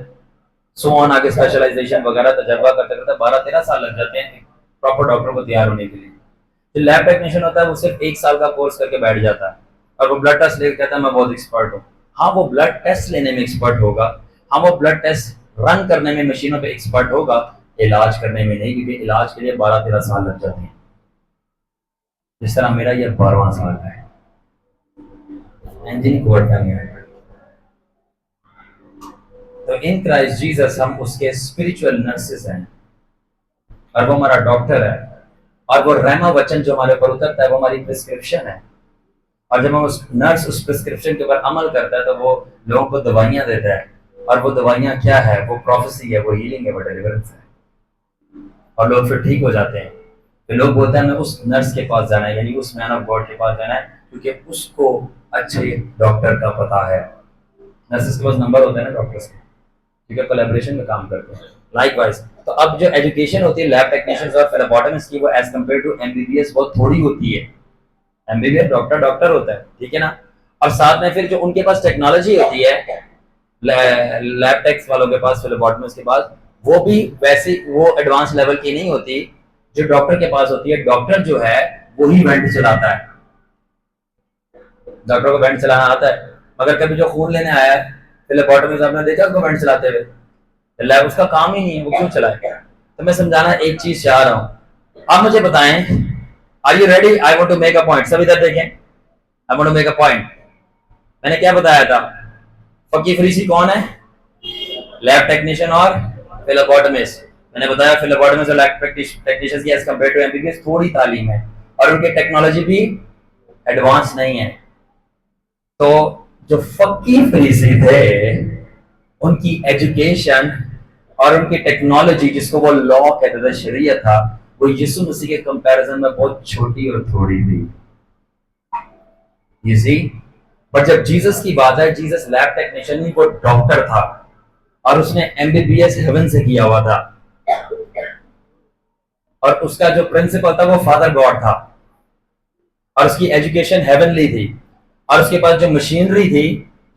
सो ऑन, आगे स्पेशलाइजेशन वगैरह तजर्बा करते करते 12-13 साल लग जाते हैं प्रॉपर डॉक्टर को तैयार होने के लिए। जो लैब टेक्नीशियन होता है वो सिर्फ 1 साल का कोर्स करके बैठ जाता है और वो ब्लड टेस्ट लेकर कहता है मैं बहुत एक्सपर्ट हूँ। हाँ, वो ब्लड टेस्ट लेने में एक्सपर्ट होगा, हाँ वो ब्लड टेस्ट रन करने में मशीनों पे एक्सपर्ट होगा, इलाज करने में नहीं, क्योंकि इलाज के लिए 12-13 साल लग जाते हैं। जिस तरह मेरा ये 12वां साल है इंजीनियरिंग कोर्ट करने में। तो इन क्राइस्ट जीसस हम उसके स्पिरिचुअल नर्सेस हैं और वो हमारा डॉक्टर है, और वो रहमा वचन जो हमारे ऊपर उतरता है वो हमारी प्रिस्क्रिप्शन है। और जब हम उस नर्स उस प्रिस्क्रिप्शन के ऊपर अमल करता है तो वो लोगों को दवाइयां देता है, और वो दवाइयां क्या है? वो प्रोफेसी है, वो हीलिंग है, वो डिलीवरेंस है, और लोग फिर ठीक हो जाते हैं। फिर लोग बोलते हैं हमें उस नर्स के पास जाना है, यानी उस मैन ऑफ गॉड के पास जाना है, क्योंकि उसको अच्छे डॉक्टर का पता है। नर्सेस के पास नंबर होता है ना डॉक्टर्स के, ठीक है, कोलैबोरेशन में काम करते हैं। लाइकवाइज तो अब जो एजुकेशन होती है लैब टेक्नीशियंस और फिलोबोटमिस्ट की, वो एज कंपेयर टू एमबीबीएस बहुत थोड़ी होती है। एमबीबीएस डॉक्टर डॉक्टर होता है, ठीक है ना। और साथ में फिर जो उनके पास टेक्नोलॉजी होती है लैब टेक्स वालों के पास, फिलोबोटमिस्ट के पास, वो भी वैसी वो एडवांस लेवल की नहीं होती जो डॉक्टर के पास होती है। डॉक्टर जो है वही वेंट चलाता है, डॉक्टर को वेंट चलाना आता है, मगर कभी जो खून लेने आया है फिलोबोटमिस्ट आपने देखा उसको वेंट चलाते हुए? लैब उसका काम ही नहीं है, वो क्यों चलाएगा? तो मैं समझाना एक चीज चाह रहा हूं। आप मुझे बताएं, are you ready? I want to make a point. सब इधर देखें, I want to make a point. मैंने क्या बताया था? फकी फरीसी कौन है? लैब टेक्नीशियन और फिलोबोटमिस्ट। मैंने बताया फिलोबोटमिस्ट और लैब टेक्नीशियन की एज कंपेयर टू एमबीबीएस थोड़ी तालीम है, और उनकी टेक्नोलॉजी भी एडवांस नहीं है। तो जो फकीर फरीसी थे, उनकी एजुकेशन और उनकी टेक्नोलॉजी, जिसको वो लॉ कहते थे, शरीयत था, वो यीशु मसीह के कंपैरिजन में बहुत छोटी और थोड़ी थी। यू सी, पर जब जीसस की बात है, जीसस लैब टेक्नीशियन नहीं, वो डॉक्टर था और उसने एमबीबीएस हेवन से किया हुआ था, और उसका जो प्रिंसिपल था वो फादर गॉड था, और उसकी एजुकेशन हेवनली थी, और उसके पास जो मशीनरी थी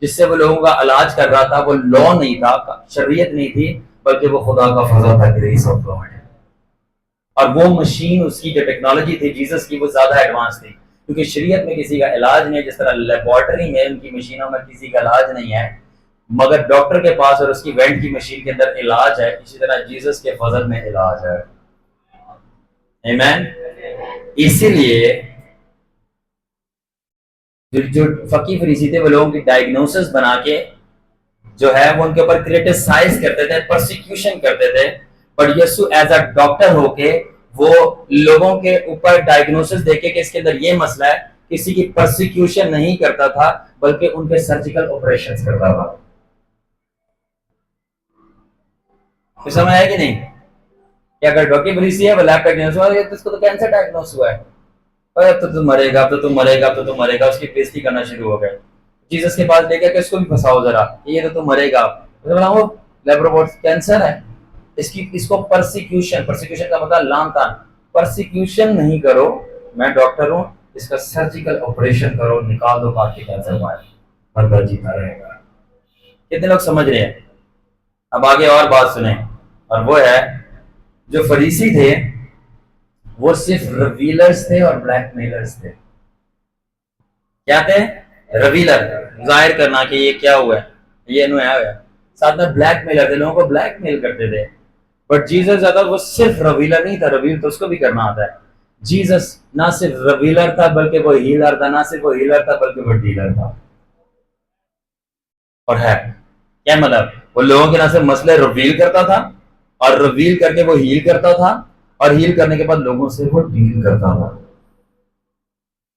जिससे वो लोगों का इलाज कर रहा था, वो लॉ नहीं था, शरीयत नहीं थी, बल्कि वो खुदा का फजल था, ग्रेस ऑफ गॉड। और वो मशीन, उसकी जो टेक्नोलॉजी थी जीसस की, वो ज्यादा एडवांस थी, क्योंकि शरीयत में किसी का इलाज नहीं है, जिस तरह लेबोरेटरी में उनकी मशीनों में किसी का इलाज नहीं है, मगर डॉक्टर के पास और उसकी वेंट की मशीन के अंदर इलाज है, इसी तरह जीसस के फजल में इलाज है। आमीन। इसीलिए जो फकीर फरीसी थे, वो लोगों की डायग्नोसिस बना के जो है वो उनके ऊपर क्रिटिसाइज करते थे, परसिक्यूशन करते थे, बट यीशु एज अ डॉक्टर होके वो लोगों के ऊपर डायग्नोसिस देके कि इसके अंदर ये मसला है, किसी की परसिक्यूशन नहीं करता था, बल्कि उनके सर्जिकल ऑपरेशंस करता था। तो समझ आया कि नहीं? कि अगर डॉक्टर फरीसी है, वो लैब डायग्नोसिस हुआ, तो इसको तो कैंसर डायग्नोस हुआ है, अब तो तुम मरेगा, अब तो तुम मरेगा, अब तो तुम मरेगा, उसकी बेइज्जती करना शुरू हो गए। जीसस के पास लेकर के इसको भी फंसाओ जरा, ये तो तुम मरेगा, तो बोला वो लैब रिपोर्ट कैंसर है, इसकी इसको परसिक्यूशन, परसिक्यूशन का मतलब लान तान, परसिक्यूशन नहीं करो, मैं डॉक्टर हूं, इसका सर्जिकल ऑपरेशन करो, निकाल दो बाकी कैंसर वायर, बंदा जीता रहेगा। कितने लोग समझ रहे हैं? अब आगे और बात सुने, और वो है जो फरीसी थे वो सिर्फ रिवीलर्स थे और ब्लैकमेलर्स थे। क्या थे? रिवीलर, जाहिर करना कि ये क्या हुआ है, ये अनुया हुआ है, साथ में ब्लैकमेलर थे, लोगों को ब्लैकमेल करते थे। बट जीसस ज्यादा वो सिर्फ रिवीलर नहीं था, रिवील तो उसको भी करना आता है। जीसस ना सिर्फ रिवीलर था, बल्कि वो हीलर था, ना सिर्फ वो हीलर था, बल्कि वो डीलर था। और है क्या मतलब, वो लोगों के ना सिर्फ मसले रिवील करता था, और रिवील करके वो हील करता था, और हील करने के बाद लोगों से वो डील करता था।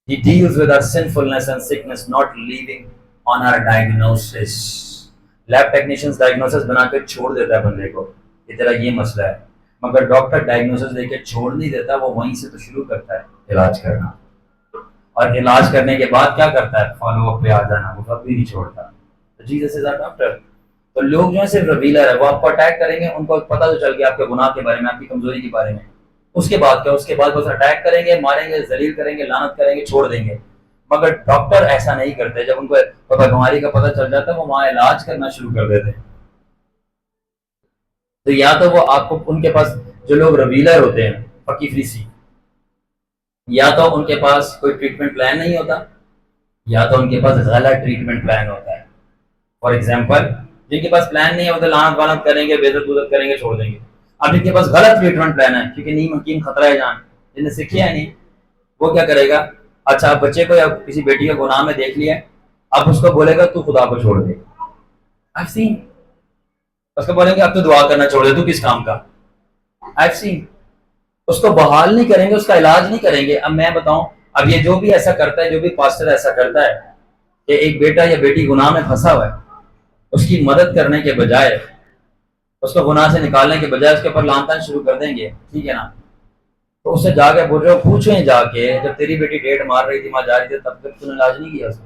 He deals with our sinfulness and sickness, not leaving on our diagnosis. Lab technicians diagnosis बनाकर छोड़ देता है बंदे को, कि तेरा ये मसला है, मगर डॉक्टर डायग्नोसिस देके छोड़ नहीं देता, वो वहीं से तो शुरू करता है इलाज करना, और इलाज करने के बाद क्या करता है, फॉलो अप पे आ जाना, वो कभी नहीं छोड़ता। तो जीसस इज अ डॉक्टर। तो लोग जो है सिर्फ रिवीलर है, वो आपको अटैक करेंगे, उनको पता तो चल गया आपके गुनाह के बारे में, आपकी कमजोरी के बारे में, उसके बाद क्या, उसके बाद बस अटैक करेंगे, मारेंगे, जलील करेंगे, लानत करेंगे, छोड़ देंगे। मगर डॉक्टर ऐसा नहीं करते, जब उनको बीमारी का पता चल जाता है, वो वहां इलाज करना शुरू कर देते हैं। तो या तो वो आपको, उनके पास जो लोग रिवीलर होते हैं, फकीर फरीसी, या तो उनके पास कोई ट्रीटमेंट प्लान नहीं होता, या तो उनके पास गलत ट्रीटमेंट प्लान होता है। फॉर एग्जाम्पल, जिनके पास प्लान नहीं है वो तो लानत वानत करेंगे, बेइज्जत बुजत करेंगे, छोड़ देंगे। अब जिनके पास गलत ट्रीटमेंट प्लान है, क्योंकि नीम हकीम खतरा है जान, जिन्हें सीखी है नहीं, वो क्या करेगा, अच्छा बच्चे को या किसी बेटी को गुनाह में देख लिया, अब उसको बोलेगा तू खुदा को छोड़ दे, आई सीन, उसको बोलेंगे अब तू दुआ करना छोड़ दे, तू किस काम का, आई सीन। उसको बहाल नहीं करेंगे, उसका इलाज नहीं करेंगे। अब मैं बताऊं, अब ये जो भी ऐसा करता है, जो भी पास्टर ऐसा करता है कि एक बेटा या बेटी गुनाह में फंसा हुआ है, उसकी मदद करने के बजाय, उसको गुनाह से निकालने के बजाय उसके ऊपर लानतान शुरू कर देंगे, ठीक है ना, तो उससे जाके बोल रहे हो, पूछे जाके, जब तेरी बेटी डेट मार रही थी, मां जा रही थी, तब तक तूने इलाज नहीं किया उसका?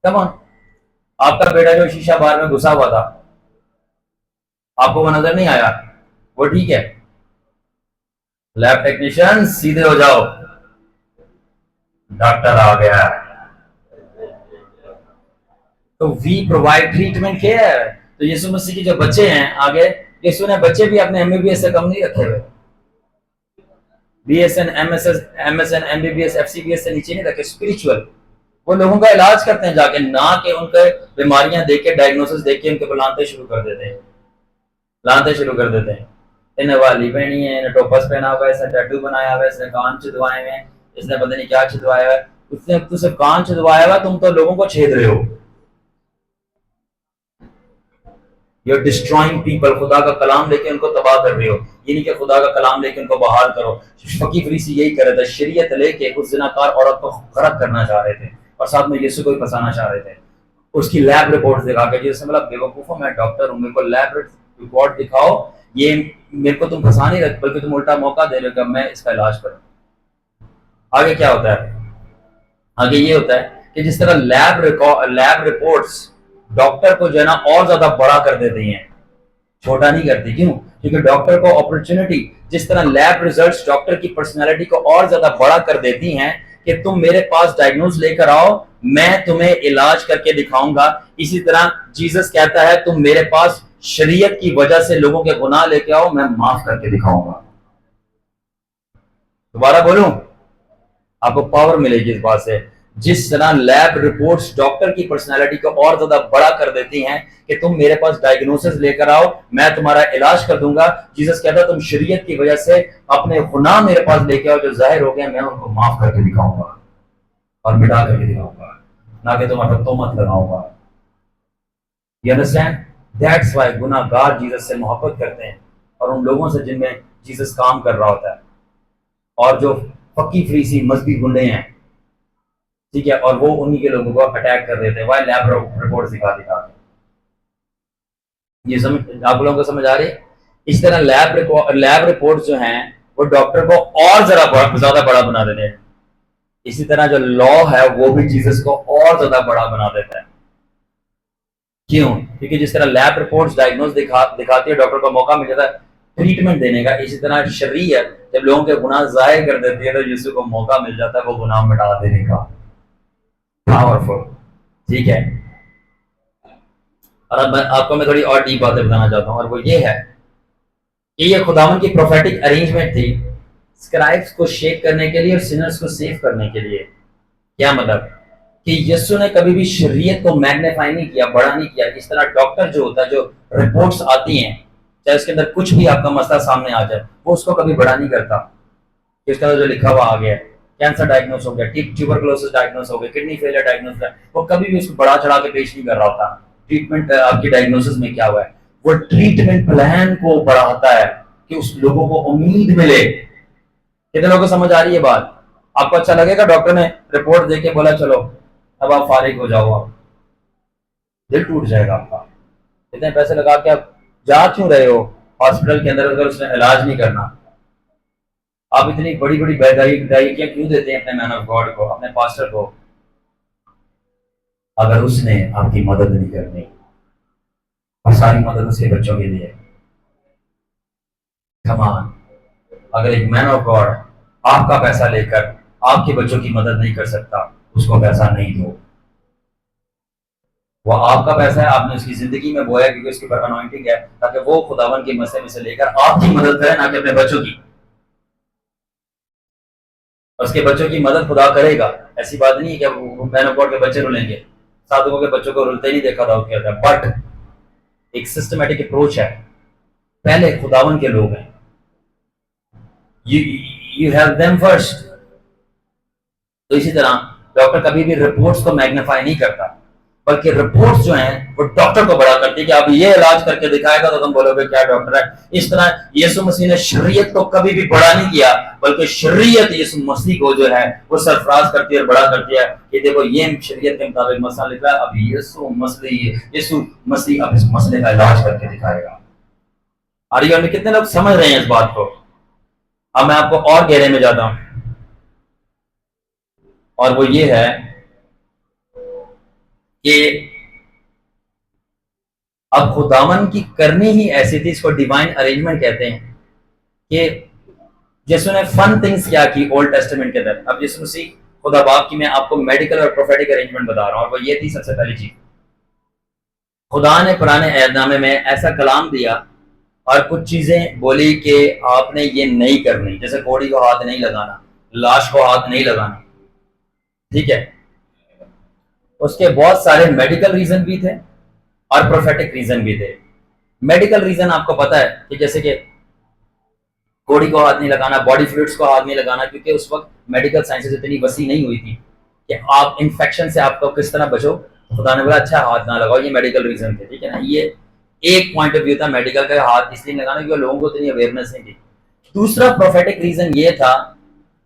Come on. आपका बेटा जो शीशा बार में घुसा हुआ था, आपको वो नजर नहीं आया, वो ठीक है, लैब टेक्नीशियन सीधे हो जाओ, डॉक्टर आ गया। तो वी प्रोवाइड ट्रीटमेंट केयर। तो यीशु मसीह के जो बच्चे हैं आगे, यीशु ने बच्चे भी अपने एमबीबीएस से कम नहीं रखे हुए, बीएसएन, एमएसएस, एमएसएन, एमबीबीएस, एफसीबीएस से नीचे नहीं रखे, स्पिरिचुअल। वो लोगों का इलाज करते हैं जाके, ना कि उनके बीमारियां देख के, डायग्नोसिस देख के उनके लानते शुरू कर देते हैं, लानते शुरू कर देते हैं। इन्हें वाली पहनी है, इन्हें टोपस पहना हुआ है, इसने टैटू बनाया हुआ है, इसने कान छिदवाए हुए हैं, इसने पता नहीं क्या छिदवाया हुआ है, उसने तो सिर्फ कान छिदवाया हुआ, तुम तो लोगों को छेद रहे हो। You are destroying people. खुदा का कलाम लेके उनको तबाह कर रहे हो। ये नहीं कि खुदा का कलाम लेके उनको बहाल करो। फकी फरीसी यही कर रहे थे, शरीयत लेके उस जिनाकार औरत को गरक करना चाह रहे थे और साथ में यीशु को भी फंसाना चाह रहे थे। उसकी लैब रिपोर्ट दिखा के, जैसे मतलब बेवकूफ मैं डॉक्टर हूँ, मेरे को लैब रिपोर्ट दिखाओ, ये मेरे को तुम फंसा नहीं रहे बल्कि तुम उल्टा मौका दे रहे हो कि मैं इसका इलाज करूँ। आगे क्या होता है? आगे ये होता है कि जिस तरह लैब रिपोर्ट्स डॉक्टर को जो है ना और ज्यादा बड़ा कर देती हैं, छोटा नहीं करती। क्यों? क्योंकि डॉक्टर को अपॉर्चुनिटी, जिस तरह लैब रिजल्ट्स डॉक्टर की पर्सनालिटी को और ज्यादा बड़ा कर देती हैं कि तुम मेरे पास डायग्नोज लेकर आओ, मैं तुम्हें इलाज करके दिखाऊंगा। इसी तरह जीसस कहता है तुम मेरे पास शरीयत की वजह से लोगों के गुनाह लेके आओ, मैं माफ करके दिखाऊंगा। दोबारा बोलूं, आपको पावर मिलेगी इस बात से। जिस तरह लैब रिपोर्ट्स डॉक्टर की पर्सनालिटी को और ज्यादा बड़ा कर देती हैं कि तुम मेरे पास डायग्नोसिस लेकर आओ, मैं तुम्हारा इलाज कर दूंगा। जीसस कहता है तुम शरीयत की वजह से अपने गुनाह मेरे पास लेके आओ, जो जाहिर हो गए मैं उनको माफ करके दिखाऊंगा और मिटा करके दिखाऊंगा, ना कि तुम्हारा तोहमत लगाऊंगा। You understand? दैट्स व्हाई गुनाहगार जीसस से मोहब्बत करते हैं और उन लोगों से जिनमें जीसस काम कर रहा होता है। और जो फकी फरीसी मजहबी गुंडे हैं, ठीक है, और वो उन्हीं के लोगों को अटैक कर रहे थे वह लैब रिपोर्ट दिखा दिखा के। ये समझ आप लोगों को समझ आ रही? इस तरह लैब रिपोर्ट जो हैं वो डॉक्टर को और जरा ज्यादा बड़ा बना देते हैं। इसी तरह जो लॉ है वो भी जीसस को और ज्यादा बड़ा बना देता है। क्यों? क्योंकि जिस तरह लैब रिपोर्ट्स डायग्नोज दिखाती है, डॉक्टर को मौका मिल जाता है ट्रीटमेंट देने का। इसी तरह शरीयत जब लोगों के गुनाह जाहिर कर देती है तो यीशु को मौका मिल जाता है वो गुनाह मिटा देने का। पावरफुल, ठीक है। और अब आपको मैं थोड़ी और डीप बातें बताना चाहता हूँ, और वो ये है कि ये खुदावन की प्रोफेटिक अरेंजमेंट थी स्क्राइब्स को शेप करने के लिए और सिनर्स को सेव करने के लिए। क्या मतलब? कि यीशु ने कभी भी शरीयत को मैग्नीफाई नहीं किया, बड़ा नहीं किया। इस तरह डॉक्टर जो होता है, जो रिपोर्ट्स आती हैं, चाहे उसके अंदर कुछ भी आपका मसला सामने आ जाए, वो उसको कभी बड़ा नहीं करता। इसका जो लिखा हुआ आ गया, कैंसर डायग्नोस हो गया, ट्यूबरकुलोसिस डायग्नोस हो गया, किडनी फेलियर डायग्नोस है, वो कभी भी उसको बड़ा चढ़ा के पेश नहीं कर रहा होता। ट्रीटमेंट आपकी डायग्नोसिस में क्या हुआ है, वो ट्रीटमेंट प्लान को बढ़ाता है कि उस लोगों को उम्मीद मिले। कितने लोगों को समझ आ रही है बात? आपको अच्छा लगेगा डॉक्टर ने रिपोर्ट देके बोला चलो अब आप फारिग हो जाओ, आप दिल टूट जाएगा आपका। इतने पैसे लगा के आप जा क्यों रहे हो हॉस्पिटल के अंदर अगर उसने इलाज नहीं करना? आप इतनी बड़ी बड़ी बेदायियां क्यों देते हैं अपने मैन ऑफ गॉड को, अपने पास्टर को, अगर उसने आपकी मदद नहीं करनी? और सारी मदद उसके बच्चों के लिए। कमान, अगर एक मैन ऑफ गॉड आपका पैसा लेकर आपके बच्चों की मदद नहीं कर सकता, उसको पैसा नहीं दो। वो आपका पैसा है, आपने उसकी जिंदगी में बोया क्योंकि उसके ऊपर अनॉइंटिंग है, ताकि वो खुदावन के मसले में से लेकर आपकी मदद करे, ना कि अपने बच्चों की। उसके बच्चों की मदद खुदा करेगा, ऐसी बात नहीं है कि मैन ऑफ गॉड के बच्चे रुलेंगे। साधुओं के बच्चों को रुलते नहीं देखा था क्या था। बट एक सिस्टमेटिक अप्रोच है, पहले खुदावन के लोग हैं, यू हेल्प देम फर्स्ट। तो इसी तरह डॉक्टर कभी भी रिपोर्ट्स को मैग्नीफाई नहीं करता, बल्कि रिपोर्ट्स जो हैं वो डॉक्टर को बड़ा करती है कि अब ये इलाज करके दिखाएगा तो तुम बोलोगे क्या डॉक्टर है। इस तरह यीशु मसीह ने शरीयत को कभी भी बड़ा नहीं किया, बल्कि शरीयत यीशु मसीह को जो है वो सरफराज करती है और बड़ा करती है कि देखो ये शरीयत के मुताबिक मसला लिखा है, अब यीशु मसीह अब इस मसले का इलाज करके दिखाएगा। आर्यन में कितने लोग समझ रहे हैं इस बात को? अब मैं आपको और गहरे में जाता हूं, और वो ये है कि अब खुदावन की करनी ही ऐसी थी, इसको डिवाइन अरेंजमेंट कहते हैं, कि यीशु ने फन थिंग्स क्या की ओल्ड टेस्टामेंट के अंदर। अब यीशु मसीह खुदा बाप की मैं आपको मेडिकल और प्रोफेटिक अरेंजमेंट बता रहा हूं, और वो ये थी सबसे पहली चीज, खुदा ने पुराने अहदनामे में ऐसा कलाम दिया और कुछ चीजें बोली कि आपने ये नहीं करनी, जैसे घोड़ी को हाथ नहीं लगाना, लाश को हाथ नहीं लगाना, ठीक है। उसके बहुत सारे मेडिकल रीजन भी थे और प्रोफेटिक रीजन भी थे। मेडिकल रीजन आपको पता है कि जैसे कि घोड़ी को हाथ नहीं लगाना, बॉडी फ्लूइड्स को हाथ नहीं लगाना, क्योंकि उस वक्त मेडिकल साइंसेस इतनी वसी नहीं हुई थी कि आप इन्फेक्शन से आपको किस तरह बचो। खुदा ने बोला अच्छा हाथ ना लगाओ, ये मेडिकल रीजन थे, ठीक है ना। ये एक पॉइंट ऑफ व्यू था मेडिकल का, हाथ इसलिए लगाना क्योंकि लोगों को इतनी अवेयरनेस नहीं थी। दूसरा प्रोफेटिक रीजन ये था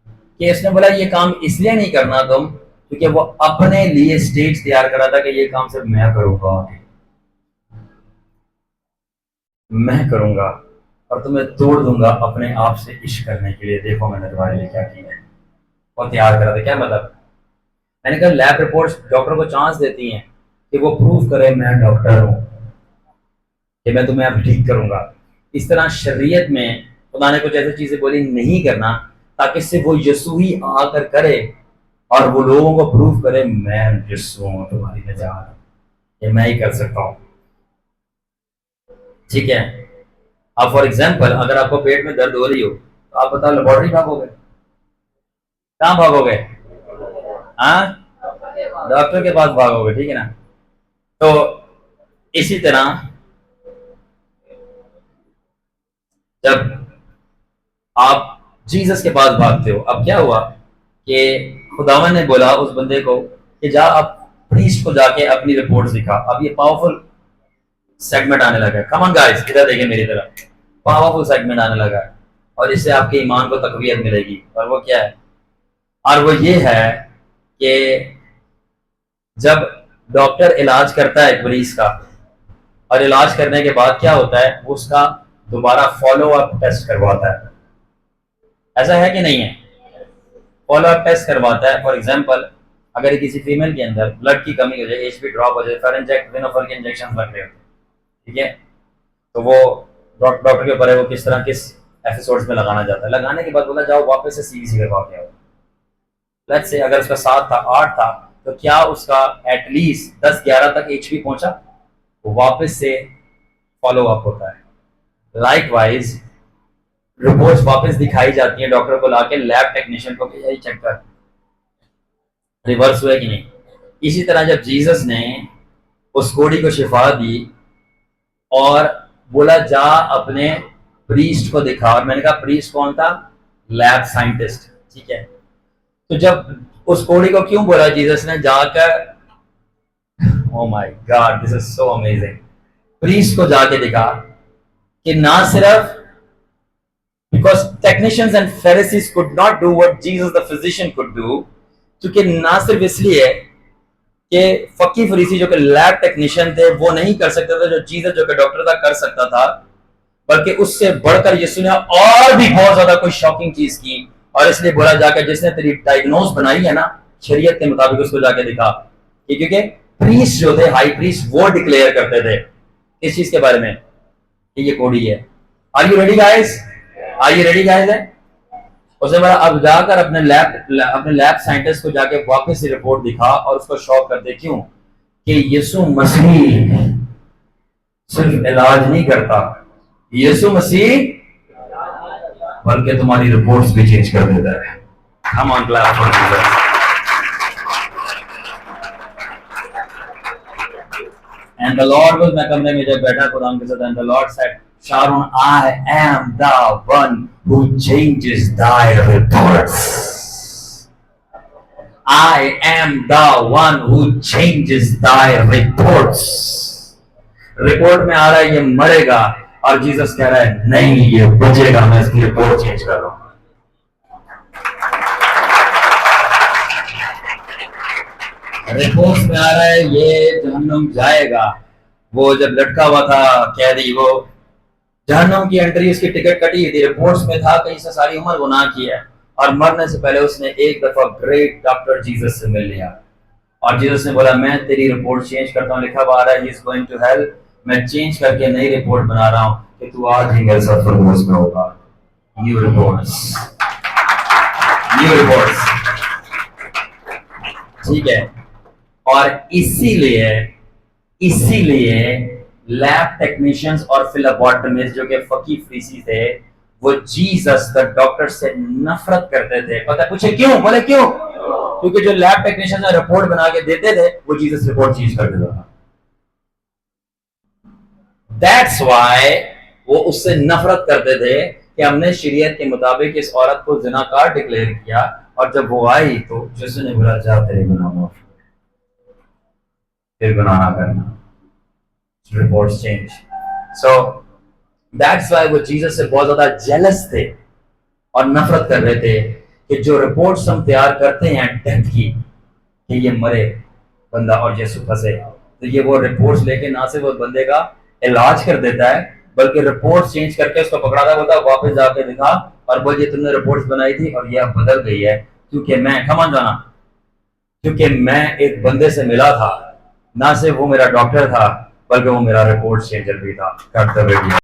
कि उसने बोला ये काम इसलिए नहीं करना तुम, क्योंकि वो अपने लिए स्टेज तैयार करा था कि ये काम सिर्फ मैं करूंगा, मैं करूंगा और तुम्हें तोड़ दूंगा अपने आप से इश्क करने के लिए, देखो मैंने तुम्हारे लिए क्या किया है। और तैयार करा था। क्या मतलब? मैंने कहा लैब रिपोर्ट्स डॉक्टर को चांस देती हैं कि वो प्रूव करे मैं डॉक्टर हूं, कि मैं तुम्हें अब ठीक करूंगा। इस तरह शरीयत में खुदा ने कुछ ऐसी चीजें बोली नहीं करना, ताकि सिर्फ वो यीशु ही आकर करे और वो लोगों को प्रूव करे मैं यीशु हूं तुम्हारी निजात, ये मैं ही कर सकता हूं। ठीक है। अब फॉर एग्जाम्पल अगर आपको पेट में दर्द हो रही हो तो आप बताओ लेबोरेटरी भागोगे? कहाँ भागोगे? हाँ, डॉक्टर के पास भागोगे, ठीक है ना। तो इसी तरह जब आप जीसस के पास भागते हो, अब क्या हुआ कि खुदावन ने बोला उस बंदे को कि जा अब प्रीस्ट को जाके अपनी रिपोर्ट्स दिखा। अब ये पावरफुल सेगमेंट आने लगा है। कम ऑन गाइस, इधर देखिए मेरी तरफ। पावरफुल सेगमेंट आने लगा है और इससे आपके ईमान को तकवीयत मिलेगी। और वो क्या है? और वो ये है कि जब डॉक्टर इलाज करता है मरीज का, और इलाज करने के बाद क्या होता है, वो उसका दोबारा फॉलो अप टेस्ट करवाता है। ऐसा है कि नहीं है? फॉलो अप टेस्ट करवाता है। फॉर एग्जांपल अगर किसी फीमेल के अंदर ब्लड की कमी हो जाए, एचबी ड्रॉप हो जाए, फेरेंजेक्ट के इंजेक्शन लग रहे होते हैं, ठीक है, तो वो डॉक्टर के ऊपर है वो किस तरह किस एपिसोड्स में लगाना चाहता है। लगाने के बाद बोला जाओ वापस से सीवीसी करवा के आओ। लेट्स से अगर उसका 7 था 8 था, तो क्या उसका एटलीस्ट 10-11 तक एचपी पहुंचा, वो वापस से फॉलो अप होता है। लाइकवाइज रिपोर्ट्स वापस दिखाई जाती है डॉक्टर को लाके, लैब टेक्नीशियन को यही चेक कर रिवर्स हुआ कि नहीं। इसी तरह जब जीसस ने उस कोड़ी को शिफा दी और बोला जा अपने प्रीस्ट को दिखा, और मैंने कहा प्रीस्ट कौन था? लैब साइंटिस्ट, ठीक है। तो जब उस कोड़ी को क्यों बोला जीसस ने जाकर, oh my God this is so amazing, priest को जाके दिखा कि ना सिर्फ because technicians and Pharisees could not do what Jesus the physician could do, क्योंकि ना सिर्फ इसलिए कि फकी फरीसी जो कि लैब टेक्नीशियन थे वो नहीं कर सकते थे जो जीसस जो कि डॉक्टर था कर सकता था, बल्कि उससे बढ़कर यीशु ने और भी बहुत ज्यादा कोई शॉकिंग चीज की। और इसलिए बोला जाकर जिसने तेरी डायग्नोज बनाई है ना शरीयत के मुताबिक उसको जाके दिखा। क्योंकि प्रीस्ट जो थे, हाई प्रीस्ट, वो डिक्लेयर करते थे इस चीज के बारे में कि ये कोड़ी है। Are you ready guys? Are you ready guys? उसने बोला अब जाकर अपने लैब साइंटिस्ट को जाके वापस से रिपोर्ट दिखा और उसको शॉक कर दे। क्यों? कि यीशु मसीह सिर्फ इलाज नहीं करता, यीशु मसीह बल्कि तुम्हारी रिपोर्ट्स भी चेंज कर देता है। Come on, clap for Jesus. And the Lord was, मैं कमरे में जब बैठा खुदा के साथ, and the Lord said, Sharon, I am the one who changes thy reports. I am the one who changes thy reports. Report में आ रहा है ये मरेगा और जीसस कह रहा है नहीं ये बचेगा, मैं इसकी रिपोर्ट चेंज कर रहा हूं। रिपोर्ट में आ रहा है ये जहन्नुम जाएगा। वो जब लटका हुआ था कैदी, वो जहन्नुम की एंट्री उसकी टिकट कटी थी, रिपोर्ट्स में था कि इसने सारी उम्र गुनाह किया है और मरने से पहले उसने एक दफा ग्रेट डॉक्टर जीसस से मिल लिया और जीसस ने बोला मैं तेरी रिपोर्ट चेंज करता हूँ, लिखा हुआ आ रहा है he is going to hell, मैं चेंज करके नई रिपोर्ट बना रहा हूँ कि तू आज ही मेरे साथ फरगोश में होगा। न्यू रिपोर्ट्स, न्यू रिपोर्ट्स, ठीक है। और इसीलिए लैब टेक्नीशियंस और फिलोबॉटमिस्ट जो कि फकी फरीसी थे वो जीसस द डॉक्टर से नफरत करते थे। पता पूछे क्यों? बोले क्यों? क्योंकि जो लैब टेक्नीशियन रिपोर्ट बना के देते थे वो जीसस रिपोर्ट चेंज कर देता था। दैट्स व्हाई वो उससे नफरत करते थे कि हमने शरीयत के मुताबिक इस औरत को जिनाकार डिक्लेयर किया और जब वो आई तो यीशु ने बोला जा तेरे गुनाह माफ, फिर गुनाह ना करना, reports change. So that's why वो जीसस से बहुत ज्यादा जेलस थे और नफरत कर रहे थे कि जो रिपोर्ट्स हम तैयार करते हैं डेथ की कि ये मरे बंदा और यीशु फंसे, तो ये वो रिपोर्ट्स लेके ना सिर्फ वो बंदे का इलाज कर देता है बल्कि रिपोर्ट चेंज करके उसको पकड़ाता बोलता वापस जाके दिखा और बोल ये तुमने रिपोर्ट्स बनाई थी और ये अब बदल गई है, क्योंकि मैं खमन जाना, क्योंकि मैं एक बंदे से मिला था, ना सिर्फ वो मेरा डॉक्टर था बल्कि वो मेरा रिपोर्ट चेंजर भी था।